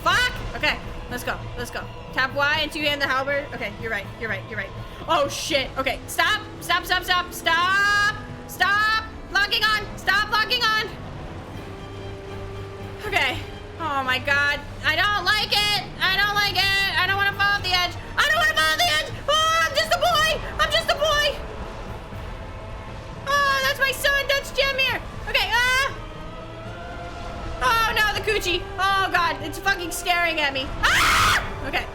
Fuck! Okay, let's go, let's go. Tap Y and 2-hand the halberd. Okay, you're right, you're right, you're right. Oh, shit. Okay, stop, stop, stop, stop, stop! Stop! Locking on! Stop locking on! Okay. Oh my god. I don't like it! I don't like it! I don't want to fall off the edge! I don't want to fall off the edge! Oh, I'm just a boy! I'm just a boy! Oh, that's my son! That's Jamir! Okay, oh no, the coochie! Oh god, it's fucking staring at me. Ah! Okay.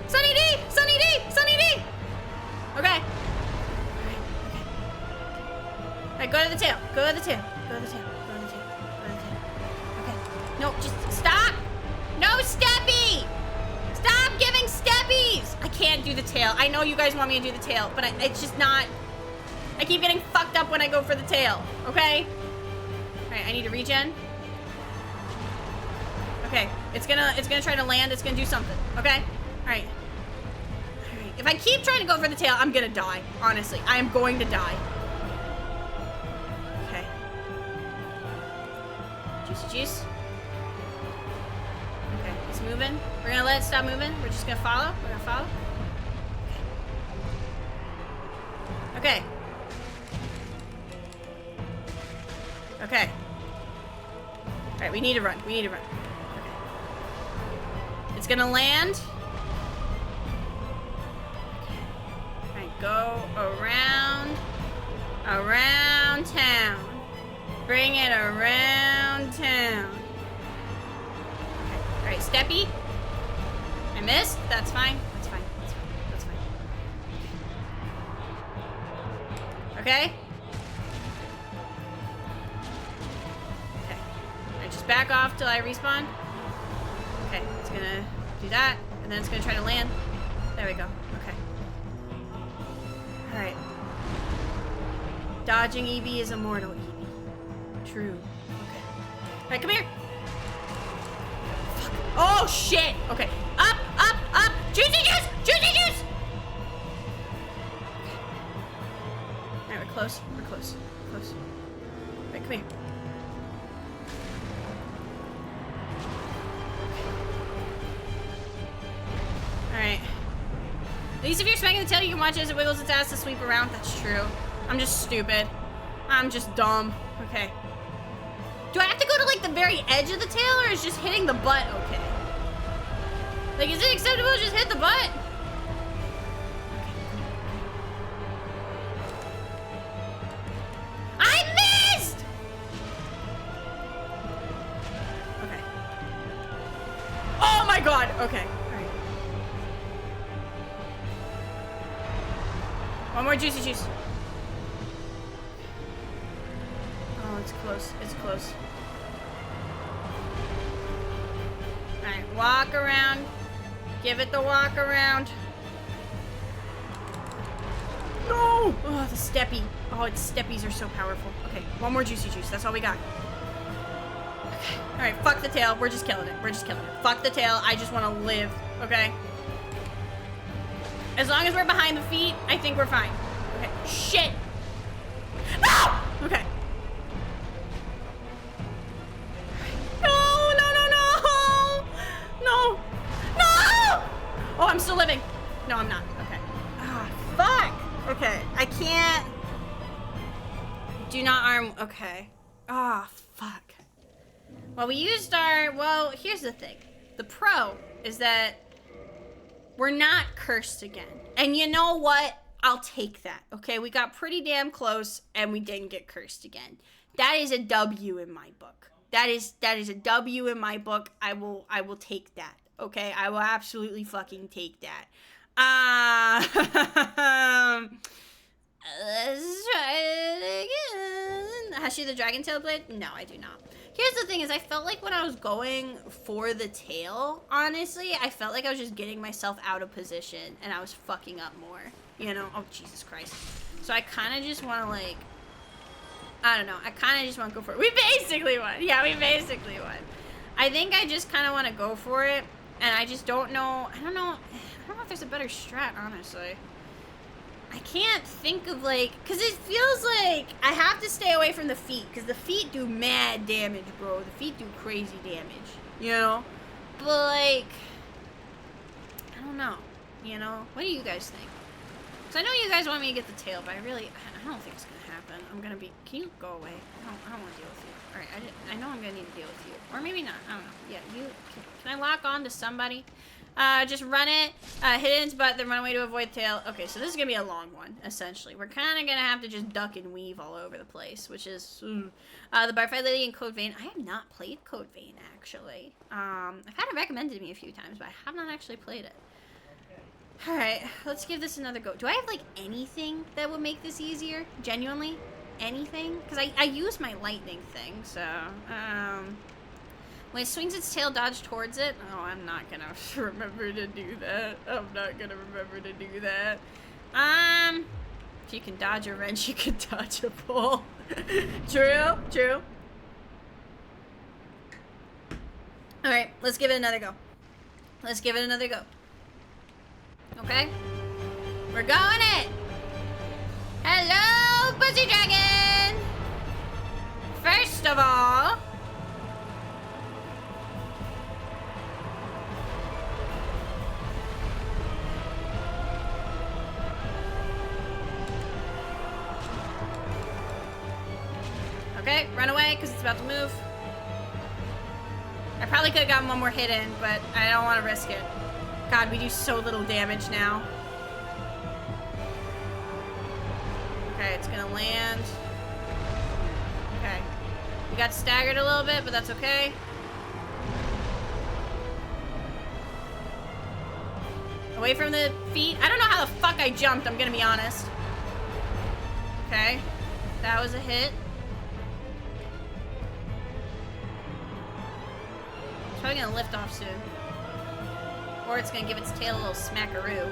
Sunny D! Sunny D! Sunny D! Okay. Alright, go to the tail. Go to the tail. Go to the tail. Go to the tail. Go to the tail. Okay. No, just stop! No steppy! Stop giving steppies! I can't do the tail. I know you guys want me to do the tail, but it's just not... I keep getting fucked up when I go for the tail. Okay? Alright, I need to regen. Okay. It's gonna try to land. It's gonna do something. Okay? Alright. Alright. If I keep trying to go for the tail, I'm gonna die. Honestly. I am going to die. Okay. Juicy juice. Okay, it's moving. We're gonna let it stop moving. We're just gonna follow. We're gonna follow. Okay. Okay. Alright, we need to run. We need to run. Okay. It's gonna land. Alright, go around town. Bring it around town. Okay. Alright, steppy. I missed. That's fine. That's fine. That's fine. That's fine. Okay. Okay. Alright, just back off till I respawn. Okay, it's gonna do that, and then it's gonna try to land. There we go. Okay. Alright. Dodging Eebee is immortal, Eebee. True. Okay. Alright, come here. Fuck. Oh, shit! Okay. Up, up, up! Juicy juice! Juicy juice! Okay. Alright, we're close. We're close. Close. Alright, come here. Alright. At least if you're smacking the tail, you can watch it as it wiggles its ass to sweep around. That's true. I'm just stupid. I'm just dumb. Okay. Do I have to go to, like, the very edge of the tail, or is just hitting the butt okay? Like, is it acceptable to just hit the butt? Okay. I missed! Okay. Oh my god! Okay. Alright. One more juicy juice. It's close. It's close. Alright, walk around. Give it the walk around. No! Oh, the steppy. Oh, its steppies are so powerful. Okay, one more juicy juice. That's all we got. Okay. Alright, fuck the tail. We're just killing it. We're just killing it. Fuck the tail. I just want to live. Okay? As long as we're behind the feet, I think we're fine. Okay. Shit! No! Okay. No, no, no, no! No! No! Oh, I'm still living. No, I'm not. Okay. Ah, fuck! Okay, I can't... Do not arm... Okay. Ah, fuck. Well, we used our... Well, here's the thing. The pro is that we're not cursed again. And you know what? I'll take that, okay? We got pretty damn close, and we didn't get cursed again. That is a W in my book. That is a W in my book. I will take that, okay? I will absolutely fucking take that. Let's try it again. Has she the dragon tail blade? No, I do not. Here's the thing is I felt like when I was going for the tail, honestly, I felt like I was just getting myself out of position and I was fucking up more. You know? Oh, Jesus Christ. So I kind of just want to, like, I don't know. I kind of just want to go for it. We basically won. Yeah, we basically won. I think I just kind of want to go for it. And I just don't know. I don't know if there's a better strat, honestly. I can't think of, like, because it feels like I have to stay away from the feet. Because the feet do mad damage, bro. The feet do crazy damage. You know? But, like, I don't know. You know? What do you guys think? Because I know you guys want me to get the tail, but I don't think it's going to happen. I'm going to be, can you go away? I don't want to deal with you. Alright, I know I'm going to need to deal with you. Or maybe not. I don't know. Yeah, can I lock on to somebody? Just run it, hit it in its butt, then run away to avoid tail. Okay, so this is going to be a long one, essentially. We're kind of going to have to just duck and weave all over the place, which is, the Barfight Lady in Code Vein. I have not played Code Vein, actually. I've had it recommended to me a few times, but I have not actually played it. Alright, let's give this another go. Do I have, like, anything that would make this easier? Genuinely? Anything? Because I use my lightning thing, so, when it swings its tail, dodge towards it. Oh, I'm not gonna remember to do that. I'm not gonna remember to do that. If you can dodge a wrench, you can dodge a pole. True, true. Alright, let's give it another go. Let's give it another go. Okay? We're going it! Hello, Pussy Dragon! First of all... Okay, run away, because it's about to move. I probably could have gotten one more hit in, but I don't want to risk it. God, we do so little damage now. Okay, it's gonna land. Okay. We got staggered a little bit, but that's okay. Away from the feet. I don't know how the fuck I jumped, I'm gonna be honest. Okay. That was a hit. It's probably gonna lift off soon. Or it's gonna give its tail a little smackaroo.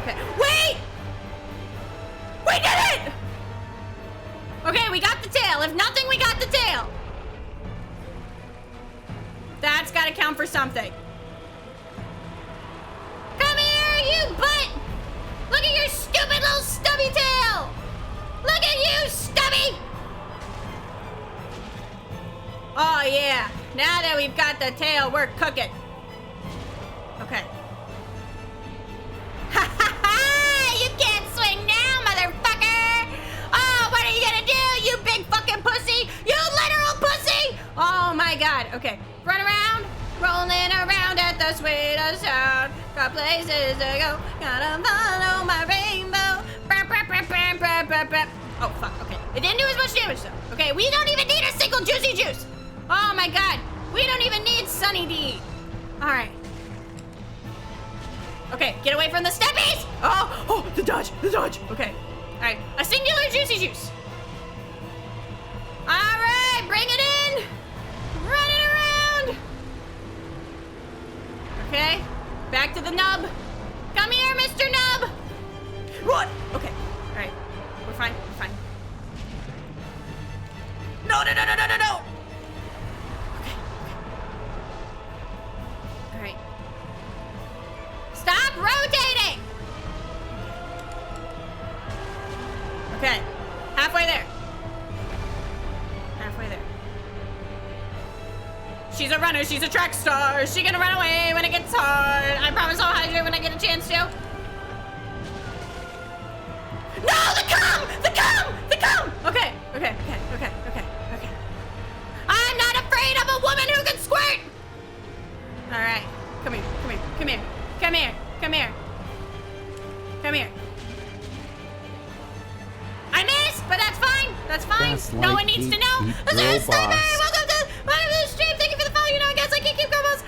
Okay. Wait! We did it! Okay, we got the tail. If nothing, we got the tail. That's gotta count for something. Come here, you butt! Look at your stupid little stubby tail! Look at you, stubby! Oh, yeah. Now that we've got the tail, we're cooking. Okay. Ha ha ha! You can't swing now, motherfucker! Oh, what are you gonna do, you big fucking pussy? You literal pussy! Oh my god. Okay. Run around, rolling around at the sweet of sound. Got places to go. Gotta follow my rainbow. Oh, fuck. Okay. It didn't do as much damage, though. Okay, we don't even need a single juicy juice. Oh my god. We don't even need Sunny D. Alright. Okay, get away from the steppies! Oh, the dodge, the dodge. Okay. Alright, a singular juicy juice. Alright, bring it in. Run it around. Okay, back to the nub. Come here, Mr. Nub. What? Okay, alright. We're fine, we're fine. No, no, no, no, no, no, no. Okay, okay. Alright. Stop rotating. Okay, halfway there. Halfway there. She's a runner, she's a track star. Is she gonna run away when it gets hard? I promise I'll hydrate when I get a chance to. No, the cum! The cum! The cum! Okay, okay, okay, okay, okay, okay. I'm not afraid of a woman who can squirt! Alright, come here, come here, come here, come here, come here. Come here. I missed, but that's fine. That's fine. That's No like one needs to Eat know. Beat This Girl is Strawberry. Boss. Welcome to the stream. Thank you for the follow. You know, I guess I can't keep combos.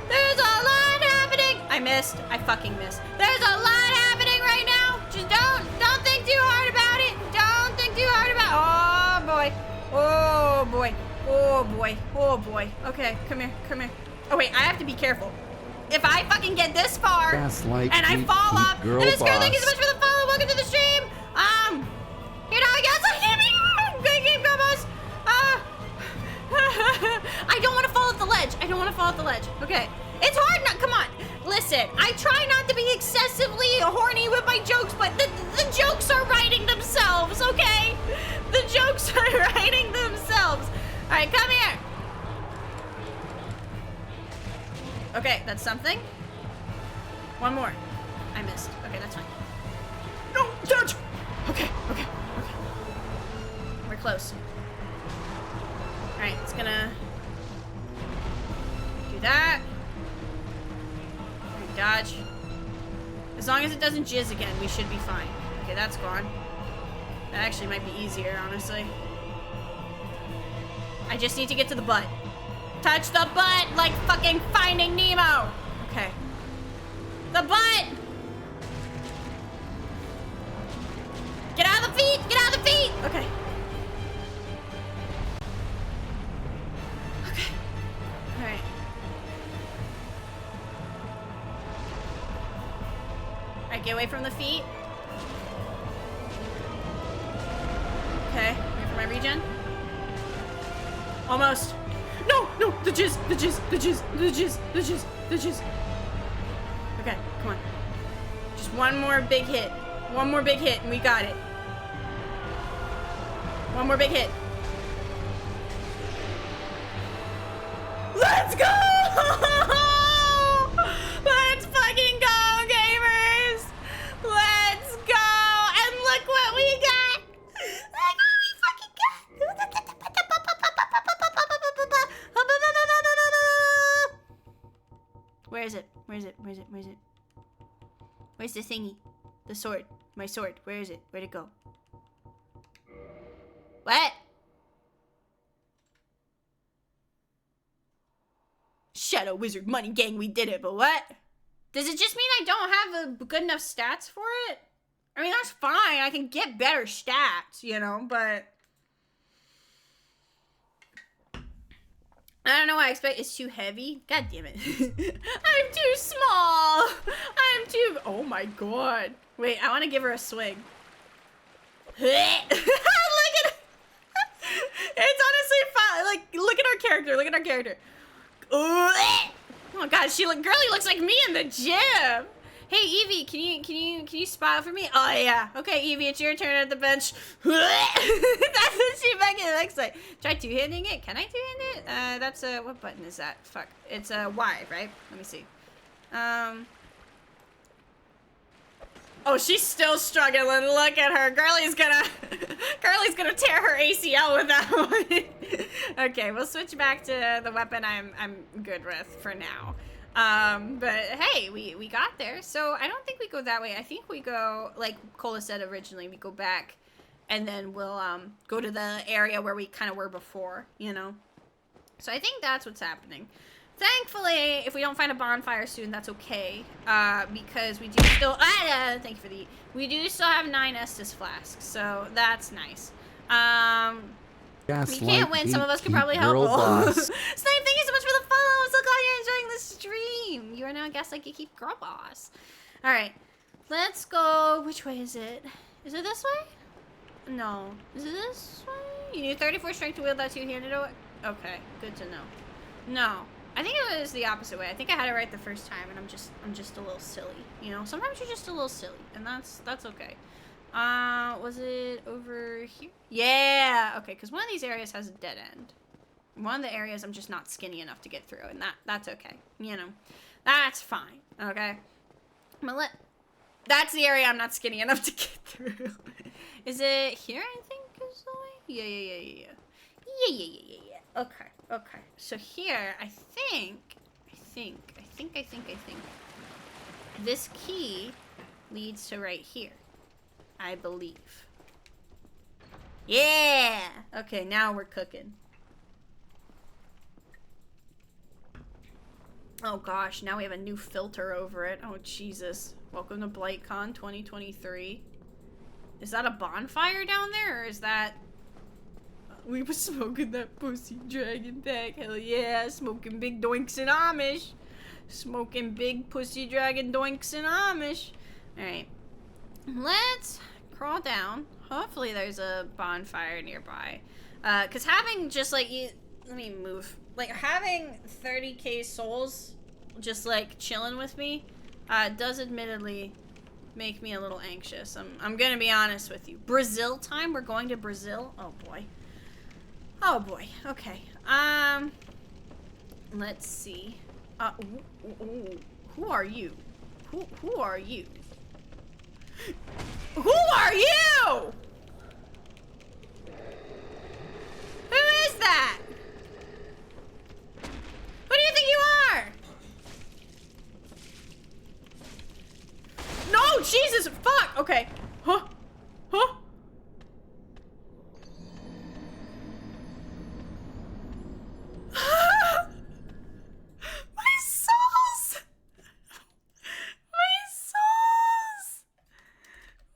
There's a lot happening. I missed. I fucking missed. There's a lot happening right now. Just don't think too hard about it. Don't think too hard about. Oh boy. Oh boy. Oh boy. Oh boy. Okay, come here. Come here. Oh wait, I have to be careful. If I fucking get this far That's like and I Eat fall Beat up, Girl and it's good. Thank you so Boss. much for the follow. Welcome to the stream. You know, I guess I can't keep combos. I don't want to fall off the ledge. I don't want to fall off the ledge. Okay. It's hard not. Come on. Listen, I try not to be excessively horny with my jokes, but the jokes are writing themselves, okay? The jokes are writing themselves. All right, come here. Okay, that's something. One more. I missed. Okay, that's fine. No, touch. Okay, okay, okay. We're close. All right, it's gonna do that. Dodge. As long as it doesn't jizz again, we should be fine. Okay, that's gone. That actually might be easier, honestly. I just need to get to the butt. Touch the butt like fucking Finding Nemo. Okay. The butt! Get out of the feet! Get out of the feet! Okay. Okay. Alright. Alright, get away from the feet. Okay, wait for my regen. Almost. No, no, the jizz, the jizz, the jizz, the jizz, the jizz, the jizz. Okay, come on. Just one more big hit. One more big hit and we got it. One more big hit. Let's go! Let's fucking go, gamers! Let's go! And look what we got! Look what we fucking got! Where is it? Where is it? Where is it? Where is it? Where's the thingy? The sword. My sword. Where is it? Where'd it go? What? Shadow Wizard Money Gang, we did it, but what? Does it just mean I don't have good enough stats for it? I mean, that's fine. I can get better stats, you know, but... I don't know why I expect it's too heavy. God damn it. I'm too small. I'm too... Oh my god. Wait, I want to give her a swig. Look at it. It's honestly fun. Like, look at our character. Look at our character. Oh god, girly looks like me in the gym. Hey Eevee, can you spot for me? Oh yeah. Okay, Eevee, it's your turn at the bench. That's what she fucking looks like. Try two-handing it. Can I two-hand it? That's a what button is that? Fuck. It's a Y, right? Let me see. Oh, she's still struggling. Look at her. Girly's gonna tear her ACL with that one. Okay, we'll switch back to the weapon I'm good with for now. But hey, we got there. So I don't think we go that way. I think we go, like Cola said originally, we go back and then we'll go to the area where we kind of were before, you know? So I think that's what's happening. Thankfully, if we don't find a bonfire soon, that's okay. Because we do still... thank you for the... We do still have 9 Estus flasks, so that's nice. We can't win. Some of us could probably help. Snipe, thank you so much for the follow. I'm so glad you're enjoying the stream. You are now Gaslight Geeky Girl Boss. Alright. Let's go... Which way is it? Is it this way? No. Is it this way? You need 34 strength to wield that two-handed... Okay. Good to know. No. I think it was the opposite way. I think I had it right the first time, and I'm just a little silly. You know, sometimes you're just a little silly, and that's okay. Was it over here? Yeah. Okay, because one of these areas has a dead end. One of the areas I'm just not skinny enough to get through, and that's okay. You know, that's fine. Okay. I'm gonna that's the area I'm not skinny enough to get through. Is it here? I think is the way. Yeah. Okay. So here, I think this key leads to right here. I believe. Yeah! Okay, now we're cooking. Oh gosh, now we have a new filter over it. Oh Jesus. Welcome to BlightCon 2023. Is that a bonfire down there, or is that... We were smoking that pussy dragon pack. Hell yeah, smoking big doinks and Amish. Smoking big pussy dragon doinks and Amish. Alright. Let's crawl down. Hopefully there's a bonfire nearby. Cause having just like let me move. Like having 30k souls just like chilling with me does admittedly make me a little anxious. I'm gonna be honest with you. Brazil time? We're going to Brazil? Oh boy. Oh boy. Okay. Let's see. Who are you? Who are you? Who are you? Who is that? Who do you think you are? No, Jesus, fuck. Okay. Huh? My souls! My souls!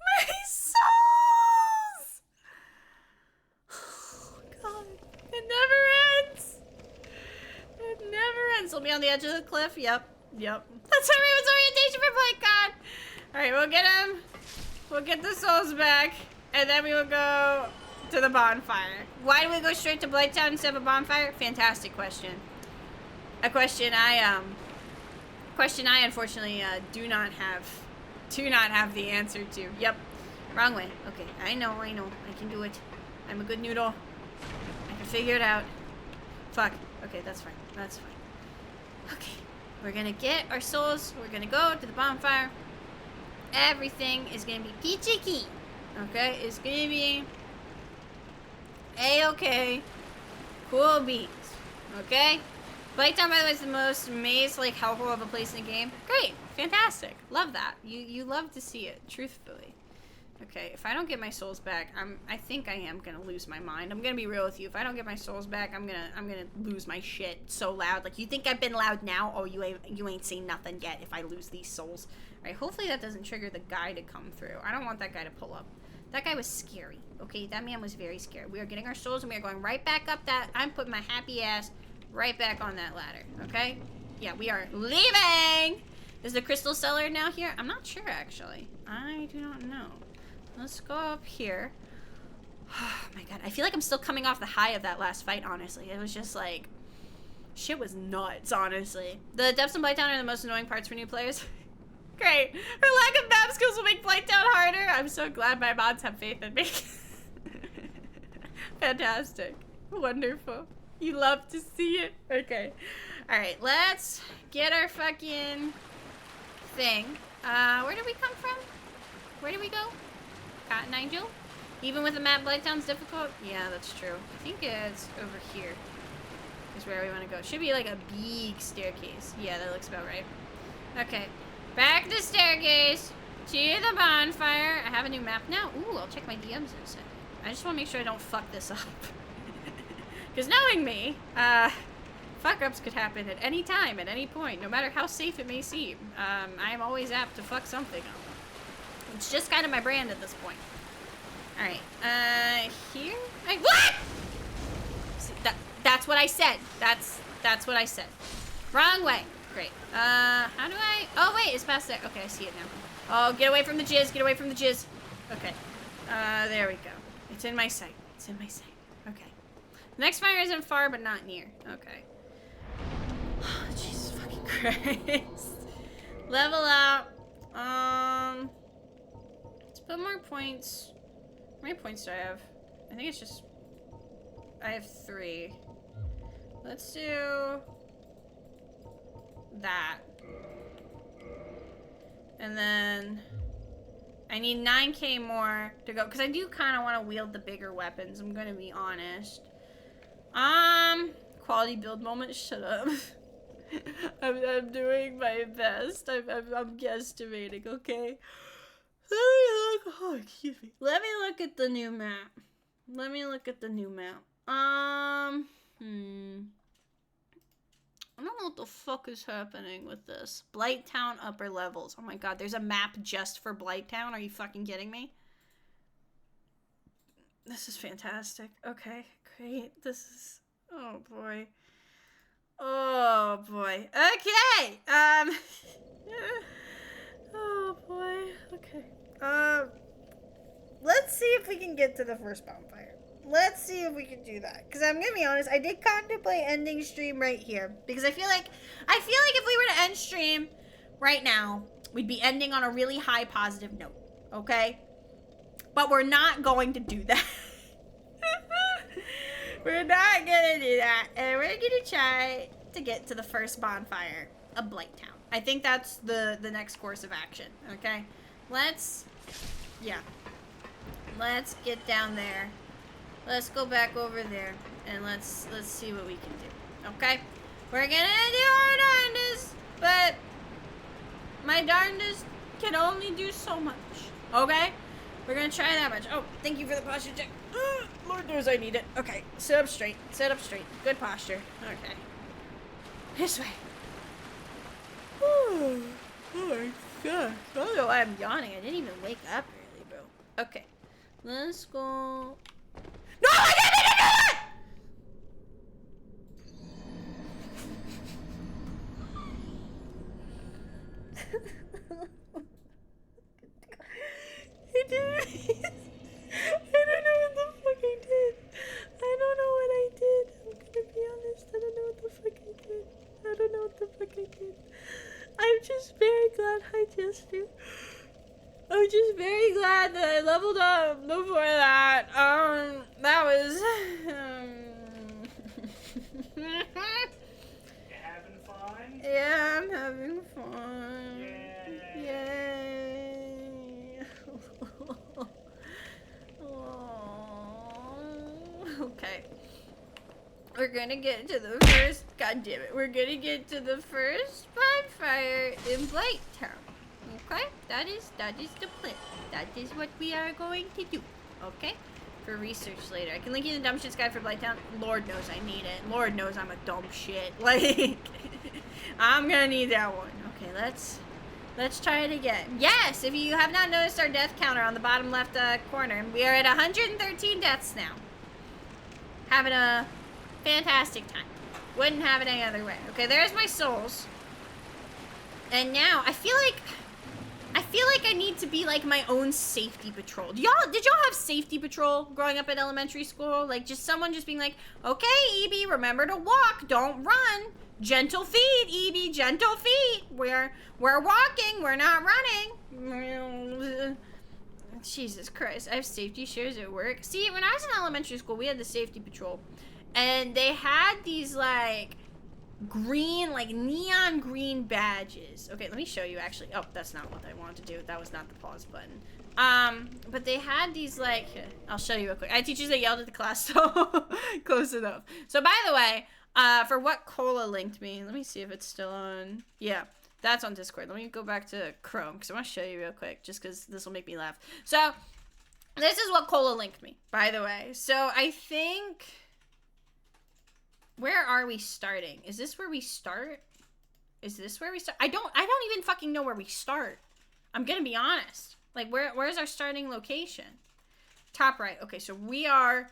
My souls! Oh, God. It never ends. It never ends. We'll be on the edge of the cliff. Yep. That's everyone's orientation for BlightCon. Alright, we'll get him. We'll get the souls back. And then we will go to the bonfire. Why do we go straight to Blighttown instead of a bonfire? Fantastic question. A question I unfortunately do not have the answer to. Yep. Wrong way. Okay. I know. I can do it. I'm a good noodle. I can figure it out. Fuck. Okay, that's fine. Okay. We're gonna get our souls. We're gonna go to the bonfire. Everything is gonna be peachy keen. Okay? It's gonna be A-okay. Cool beans. Okay? BlightTown, by the way, is the most like helpful of a place in the game. Great. Fantastic. Love that. You love to see it, truthfully. Okay, if I don't get my souls back, I think I am gonna lose my mind. I'm gonna be real with you. If I don't get my souls back, I'm gonna lose my shit so loud. Like, you think I've been loud now? Oh, you ain't seen nothing yet if I lose these souls. Alright, hopefully that doesn't trigger the guy to come through. I don't want that guy to pull up. That guy was scary. Okay, that man was very scary. We are getting our souls and we are going right back up that. I'm putting my happy ass right back on that ladder. Okay? Yeah, we are leaving! Is the crystal cellar now here? I'm not sure, actually. I do not know. Let's go up here. Oh my god, I feel like I'm still coming off the high of that last fight, honestly. It was just like... Shit was nuts, honestly. The depths in BlightTown are the most annoying parts for new players. Great. Her lack of map skills will make BlightTown harder. I'm so glad my mods have faith in me. Fantastic. Wonderful. You love to see it. Okay. Alright, let's get our fucking thing. Where did we come from? Where did we go? Cotton Angel? Even with the map, BlightTown's difficult? Yeah, that's true. I think it's over here is where we want to go. Should be like a big staircase. Yeah, that looks about right. Okay. Back the staircase to the bonfire. I have a new map now. Ooh, I'll check my DMs in a second. I just want to make sure I don't fuck this up. Because knowing me, Fuck-ups could happen at any time, at any point, no matter how safe it may seem. I am always apt to fuck something up. It's just kind of my brand at this point. Alright, here? What?! See, that's what I said. That's what I said. Wrong way. Great. How do I... Oh, wait, it's past there. Okay, I see it now. Oh, get away from the jizz, get away from the jizz. Okay. There we go. It's in my sight. It's in my sight. Okay. The next fire isn't far, but not near. Okay. Jesus fucking Christ. Level up. Let's put more points. How many points do I have? I think it's just... I have 3. Let's do... that. And then... I need 9k more to go, because I do kind of want to wield the bigger weapons, I'm gonna be honest. Quality build moment, shut up. I'm doing my best. I'm guesstimating, okay? Let me look, oh, excuse me. Let me look at the new map. Let me look at the new map. I don't know what the fuck is happening with this. Blighttown upper levels. Oh my god, there's a map just for Blighttown? Are you fucking kidding me? This is fantastic. Okay, great. This is... oh boy. Oh boy. Okay! oh boy. Okay. Let's see if we can get to the first bonfire. Let's see if we can do that. Because I'm gonna be honest, I did contemplate ending stream right here. Because I feel like if we were to end stream right now, we'd be ending on a really high positive note. Okay? But we're not going to do that. We're not gonna do that. And we're gonna try to get to the first bonfire of Blighttown. I think that's the next course of action. Okay? Let's get down there. Let's go back over there and let's see what we can do. Okay? We're gonna do our darndest, but my darndest can only do so much. Okay? We're gonna try that much. Oh, thank you for the posture check. Lord knows I need it. Okay, sit up straight. Sit up straight. Good posture. Okay. This way. Oh my god. I don't know why I'm yawning. I didn't even wake up early, bro. Okay. Let's go. No, I didn't do that! I didn't. I don't know what the fuck I did. I don't know what I did. I'm gonna be honest. I don't know what the fuck I did. I don't know what the fuck I did. I'm just very glad I just did. I'm just very glad that I leveled up before that. That was... You having fun? Yeah, I'm having fun. Yay. Yay. Okay. We're gonna get to the first... God damn it. We're gonna get to the first bonfire in Blighttown. Okay? That is the plan. That is what we are going to do. Okay? For research later. I can link you the dumb shits guide for Blighttown. Lord knows I need it. Lord knows I'm a dumb shit. Like, I'm gonna need that one. Okay, let's try it again. Yes, if you have not noticed our death counter on the bottom left corner, we are at 113 deaths now. Having a fantastic time. Wouldn't have it any other way. Okay, there's my souls. And now I feel like I need to be like my own safety patrol. Did y'all have safety patrol growing up at elementary school? Like just someone just being like, okay, Eebee, remember to walk, don't run. Gentle feet, Eebee, gentle feet. We're walking, we're not running. Jesus Christ, I have safety shares at work. See, when I was in elementary school, we had the safety patrol. And they had these like green, like neon green badges. Okay, let me show you actually. Oh, that's not what I wanted to do. That was not the pause button. But they had these like, I'll show you real quick. I had teachers that yelled at the class, so close enough. So by the way, for what Cola linked me, let me see if it's still on. Yeah, that's on Discord. Let me go back to Chrome because I want to show you real quick just because this will make me laugh. So this is what Cola linked me, by the way. So I think Where are we starting? Is this where we start? Is this where we start? I don't even fucking know where we start. I'm gonna be honest. Like, where's our starting location? Top right. Okay, so we are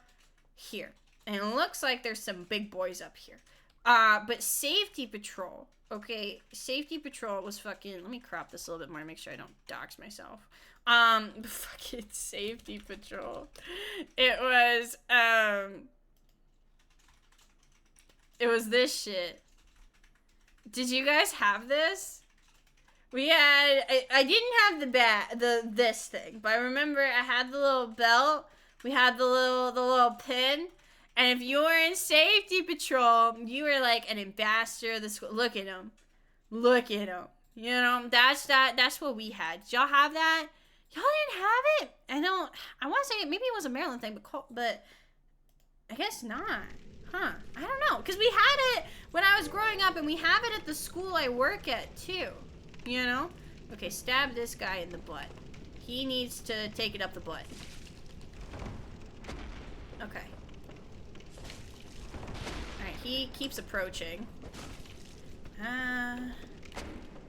here. And it looks like there's some big boys up here. But safety patrol. Okay, safety patrol was fucking... Let me crop this a little bit more to make sure I don't dox myself. Fucking safety patrol. It was this shit. Did you guys have this? We had... I didn't have this thing, but I remember I had the little belt. We had the little pin. And if you were in safety patrol, you were like an ambassador of the school. Look at him. Look at him. You know, that's what we had. Did y'all have that? Y'all didn't have it? I want to say maybe it was a Maryland thing, but I guess not. Huh. I don't know. Because we had it when I was growing up, and we have it at the school I work at, too. You know? Okay, stab this guy in the butt. He needs to take it up the butt. Okay. Alright, he keeps approaching. I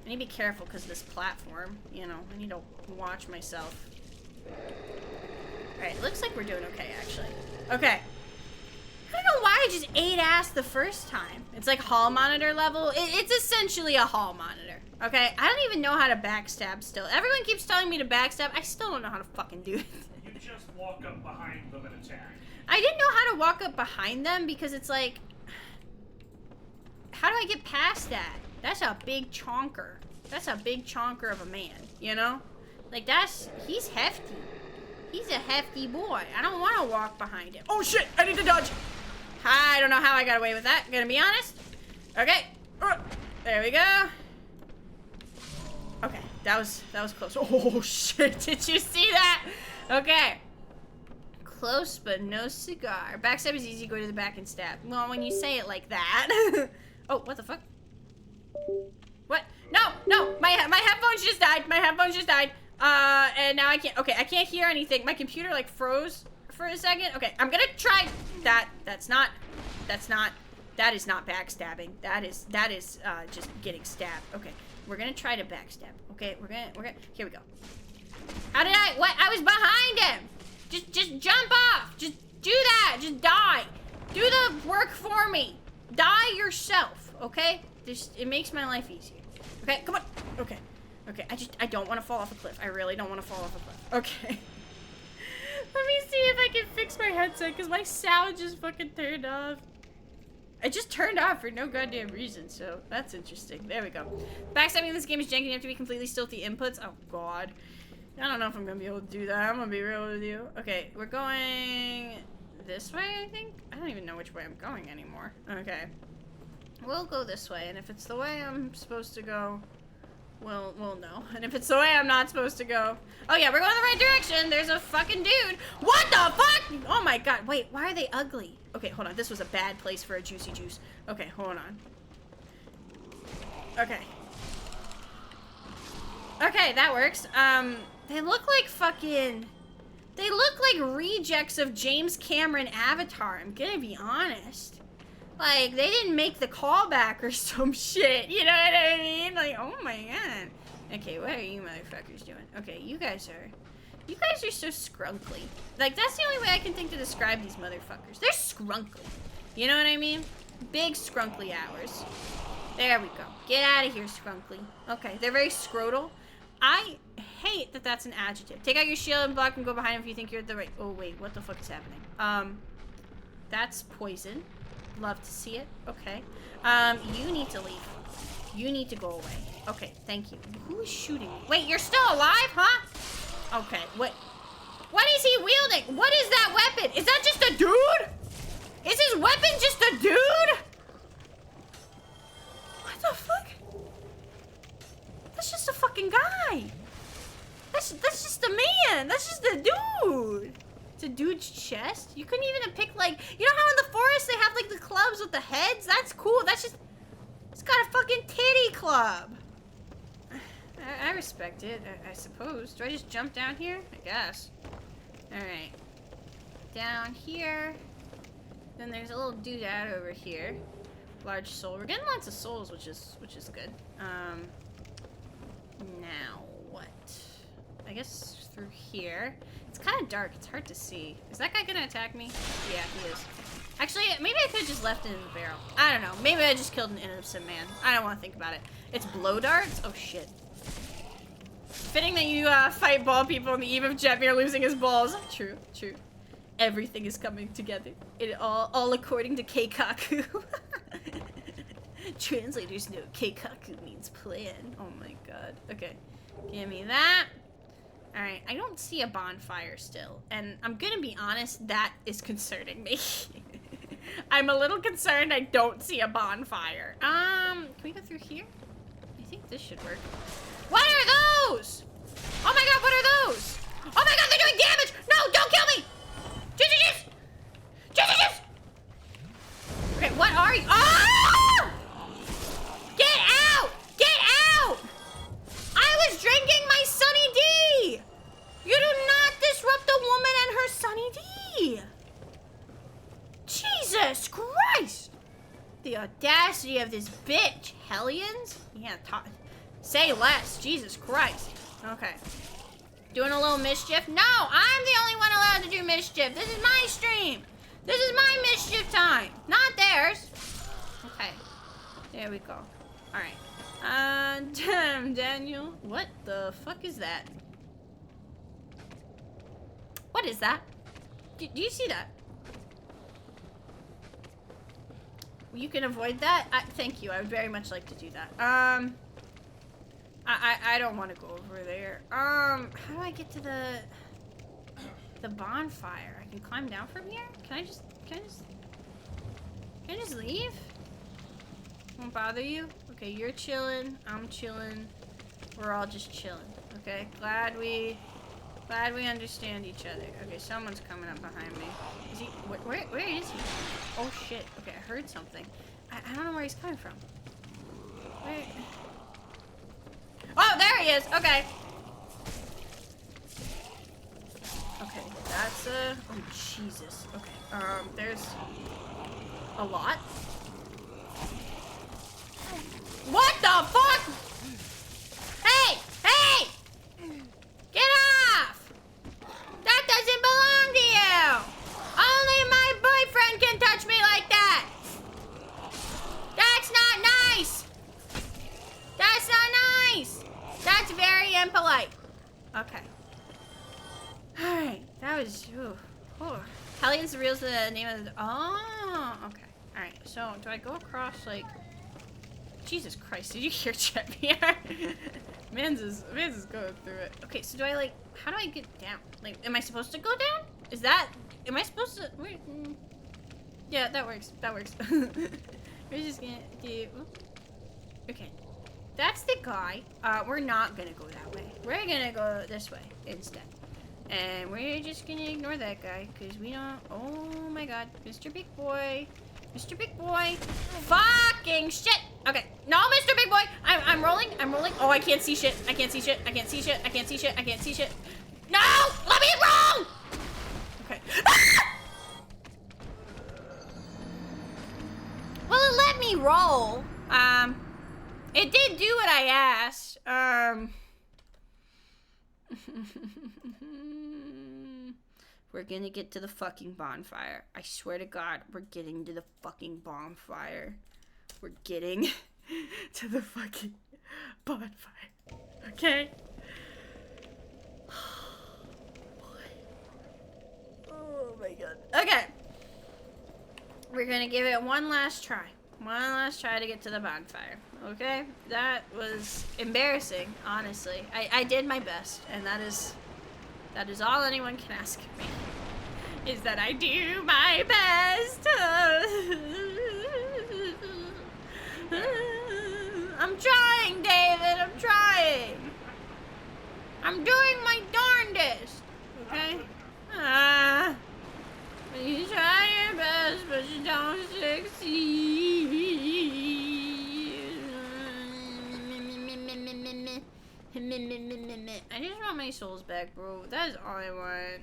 need to be careful because of this platform. You know, I need to watch myself. Alright, looks like we're doing okay, actually. Okay. I don't know why I just ate ass the first time. It's like hall monitor level. It's essentially a hall monitor. Okay? I don't even know how to backstab still. Everyone keeps telling me to backstab. I still don't know how to fucking do it. You just walk up behind them and attack. I didn't know how to walk up behind them because it's like... How do I get past that? That's a big chonker. That's a big chonker of a man, you know? Like, he's hefty. He's a hefty boy. I don't want to walk behind him. Oh, shit! I need to dodge! I don't know how I got away with that, gonna be honest. Okay. There we go. Okay, that was close. Oh, shit. Did you see that? Okay. Close, but no cigar. Backstab is easy. Go to the back and stab. Well, when you say it like that. Oh, what the fuck? What? No! My headphones just died. My headphones just died. And now I can't. Okay, I can't hear anything. My computer like froze for a second. Okay, I'm gonna try that. That is not backstabbing. That is just getting stabbed. Okay, we're gonna try to backstab. Okay, we're gonna. Here we go. How did I? What? I was behind him. Just jump off. Just do that. Just die. Do the work for me. Die yourself. Okay. It makes my life easier. Okay, come on. Okay. Okay, I don't want to fall off a cliff. I really don't want to fall off a cliff. Okay. Let me see if I can fix my headset, because my sound just fucking turned off. It just turned off for no goddamn reason, so that's interesting. There we go. Backstabbing in this game is janky. You have to be completely still with the inputs. Oh, God. I don't know if I'm going to be able to do that. I'm going to be real with you. Okay, we're going this way, I think? I don't even know which way I'm going anymore. Okay. We'll go this way, and if it's the way I'm supposed to go... We'll know. And if it's the way I'm not supposed to go... Oh yeah, we're going the right direction! There's a fucking dude! What the fuck?! Oh my god, wait, why are they ugly? Okay, hold on, this was a bad place for a juicy juice. Okay, hold on. Okay. Okay, that works. They look like fucking... They look like rejects of James Cameron Avatar, I'm gonna be honest. Like, they didn't make the callback or some shit, you know what I mean? Like, oh my god. Okay, what are you motherfuckers doing? Okay, you guys are so scrunkly. Like, that's the only way I can think to describe these motherfuckers. They're scrunkly. You know what I mean? Big scrunkly hours. There we go. Get out of here, scrunkly. Okay, they're very scrotal. I hate that that's an adjective. Take out your shield and block and go behind him if you think you're at the right... Oh, wait, what the fuck is happening? That's poison. Love to see it. Okay. You need to leave. You need to go away. Okay, thank you. Who is shooting me? Wait, you're still alive, huh? Okay, what is he wielding? What is that weapon? Is that just a dude? Is his weapon just a dude? What the fuck? That's just a fucking guy. That's just a man. That's just a dude. It's a dude's chest? You couldn't even pick, like... You know how in the forest they have, like, the clubs with the heads? That's cool. That's just... It's got a fucking titty club. I respect it, I suppose. Do I just jump down here? I guess. Alright. Down here. Then there's a little doodad over here. Large soul. We're getting lots of souls, which is good. Now what? I guess through here. It's kind of dark. It's hard to see. Is that guy gonna attack me? Yeah, he is. Actually, maybe I could have just left it in the barrel. I don't know. Maybe I just killed an innocent man. I don't want to think about it. It's blow darts? Oh, shit. Fitting that you fight ball people on the eve of Jetmir losing his balls. True, true. Everything is coming together. It all according to Keikaku. Translators know Keikaku means plan. Oh my god. Okay. Give me that. Alright, I don't see a bonfire still. And I'm gonna be honest, that is concerning me. I'm a little concerned I don't see a bonfire. Can we go through here? I think this should work. What are those? Oh my god, what are those? Oh my god, they're doing damage! No, don't kill me! Jesus! Jesus! Okay, what are you? Ah! Get out! Get out! I was drinking my Sunny D! You do not disrupt a woman and her Sunny D! Jesus Christ! The audacity of this bitch. Hellions? Yeah, say less. Jesus Christ. Okay. Doing a little mischief? No! I'm the only one allowed to do mischief. This is my stream. This is my mischief time. Not theirs. Okay. There we go. Alright. Damn, Daniel. What the fuck is that? What is that? Do you see that? You can avoid that? Thank you. I would very much like to do that. I don't want to go over there. How do I get to the bonfire? I can climb down from here? Can I just leave? Won't bother you? Okay, you're chilling. I'm chilling. We're all just chilling. Okay, glad we understand each other. Okay, someone's coming up behind me. Is he? Where is he? Oh shit. Okay, I heard something. I don't know where he's coming from. Where? Oh, there he is. Okay. Okay, that's a. Oh Jesus. Okay. There's a lot. What the fuck? Hey! Hey! Get off! That doesn't belong to you! Only my boyfriend can touch me like that! That's not nice! That's not nice! That's very impolite. Okay. Alright, that was... Ooh. Hellions the Real's the name of the... Oh, okay. Alright, so do I go across, like... Jesus Christ, did you hear Jetmir? Mans is going through it. Okay, so do I like, how do I get down? Like, am I supposed to go down? Is that, am I supposed to, yeah, that works, We're just gonna do, okay. That's the guy. We're not gonna go that way. We're gonna go this way instead. And we're just gonna ignore that guy, because we don't, oh my god, Mr. Big Boy. Mr. Big Boy. Fucking shit. Okay. No, Mr. Big Boy. I'm rolling. Oh, I can't see shit. I can't see shit. No! Let me roll! Okay. Ah! Well, it let me roll. It did do what I asked. We're gonna get to the fucking bonfire. I swear to God, we're getting to the fucking bonfire. We're getting to the fucking bonfire. Okay? Oh my god. Okay. We're gonna give it one last try. One last try to get to the bonfire. Okay? That was embarrassing, honestly. I did my best, and that is all anyone can ask of me. Is that I do my best. I'm trying, David. I'm trying. I'm doing my darndest. Okay? You try your best, but you don't succeed. I just want my souls back, bro. That's all I want.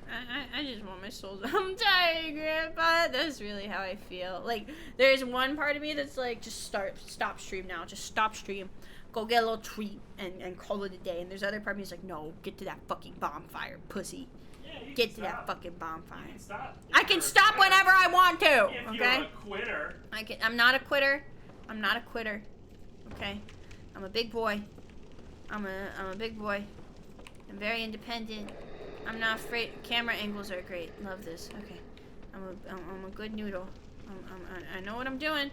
I just want my souls. I'm tired, Grandpa. That's really how I feel. Like, there's one part of me that's like, just stop stream now. Just stop stream. Go get a little treat and call it a day. And there's other part of me that's like, no, get to that fucking bonfire, pussy. Yeah, get to that fucking bonfire. You can stop. I can stop whenever I want to. If Okay. you're a quitter. I'm not a quitter. I'm not a quitter. Okay. I'm a big boy. I'm a big boy. I'm very independent. I'm not afraid. Camera angles are great. Love this. Okay. I'm a good noodle. I know what I'm doing.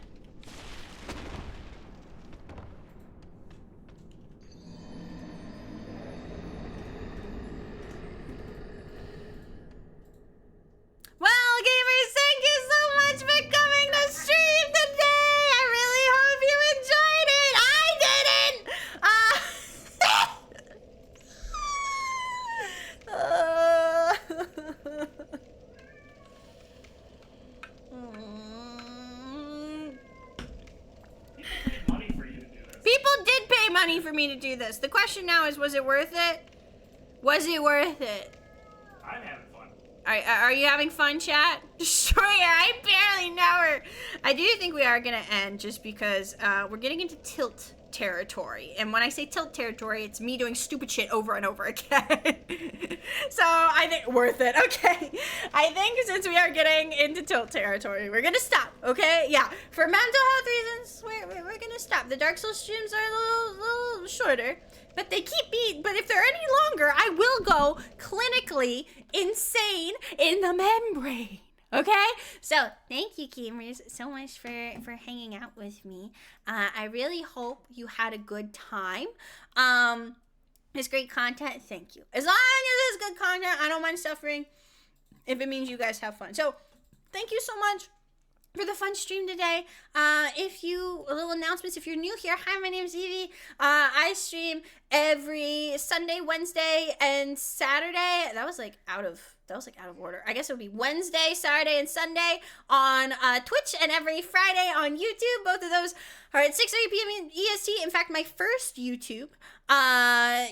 Well, gamers, thank you so much for coming to stream today. I really hope you enjoyed it. I didn't. People did pay money for me to do this. The question now is, was it worth it? Was it worth it? I'm having fun. Are you having fun, chat? Destroyer, I barely know her. I do think we are gonna end just because we're getting into tilt territory. And when I say tilt territory, it's me doing stupid shit over and over again. So I think worth it. Okay. I think since we are getting into tilt territory, we're gonna stop. Okay. Yeah. For mental health reasons, we're gonna stop. The Dark Souls streams are a little shorter, but they keep me. But if they're any longer, I will go clinically insane in the membrane. Okay, so thank you, gamers, so much for hanging out with me. I really hope you had a good time. It's great content. Thank you. As long as it's good content, I don't mind suffering if it means you guys have fun. So thank you so much for the fun stream today. A little announcements. If you're new here, hi, my name's Eebee. I stream every Sunday, Wednesday, and Saturday. That was like out of order. I guess it would be Wednesday, Saturday, and Sunday on Twitch, and every Friday on YouTube. Both of those are at 6:30 p.m. EST. In fact, my first YouTube, I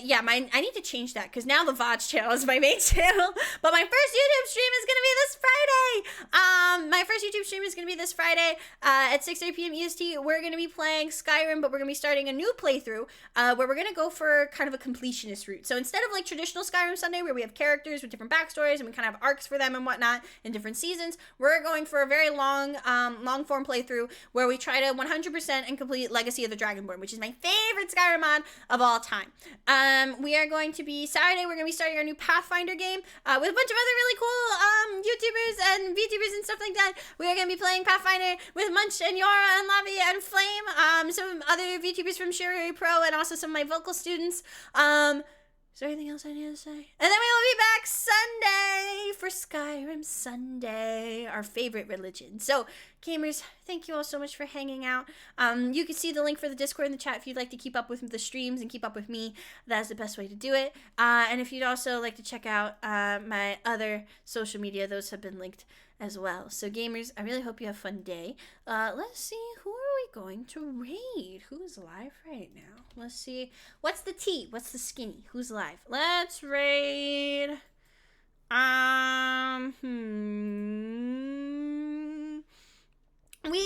need to change that because now the VODs channel is my main channel. But my first YouTube stream is gonna be this Friday. My first YouTube stream is gonna be this Friday at 6:30 p.m. EST. We're gonna be playing Skyrim, but we're gonna be starting a new playthrough where we're gonna go for kind of a completionist route. So instead of like traditional Skyrim Sunday, where we have characters with different backstories and we kind of have arcs for them and whatnot in different seasons, we're going for a very long form playthrough where we try to 100% and complete Legacy of the Dragonborn, which is my favorite Skyrim mod of all time. We are going to be Saturday. We're going to be starting our new Pathfinder game with a bunch of other really cool YouTubers and VTubers and stuff like that. We are going to be playing Pathfinder with Munch and Yora and Lavi and Flame, some other VTubers from Shiri Pro, and also some of my vocal students. Is there anything else I need to say? And then we will be back Sunday for Skyrim Sunday, our favorite religion. So, gamers, thank you all so much for hanging out. You can see the link for the Discord in the chat if you'd like to keep up with the streams and keep up with me. That's the best way to do it. And if you'd also like to check out my other social media, those have been linked as well. So, gamers, I really hope you have a fun day. Let's see, who are we going to raid? Who's live right now? Let's see. What's the T? What's the skinny? Who's live? Let's raid. We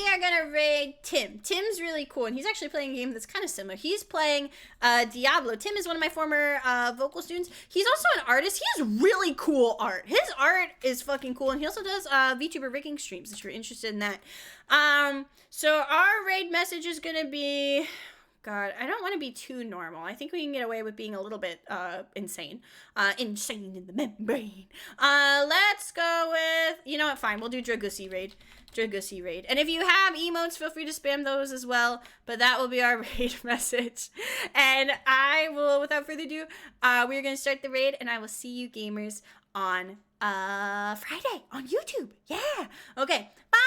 are gonna raid Tim. Tim's really cool, and he's actually playing a game that's kind of similar. He's playing Diablo. Tim is one of my former vocal students. He's also an artist. He has really cool art. His art is fucking cool, and he also does VTuber rigging streams if you're interested in that. So our raid message is gonna be... God, I don't want to be too normal. I think we can get away with being a little bit insane. Insane in the membrane. Let's go with... You know what? Fine. We'll do Dragusi raid. Dragusi raid. And if you have emotes, feel free to spam those as well. But that will be our raid message. And I will, without further ado, we're going to start the raid. And I will see you gamers on Friday on YouTube. Yeah. Okay. Bye.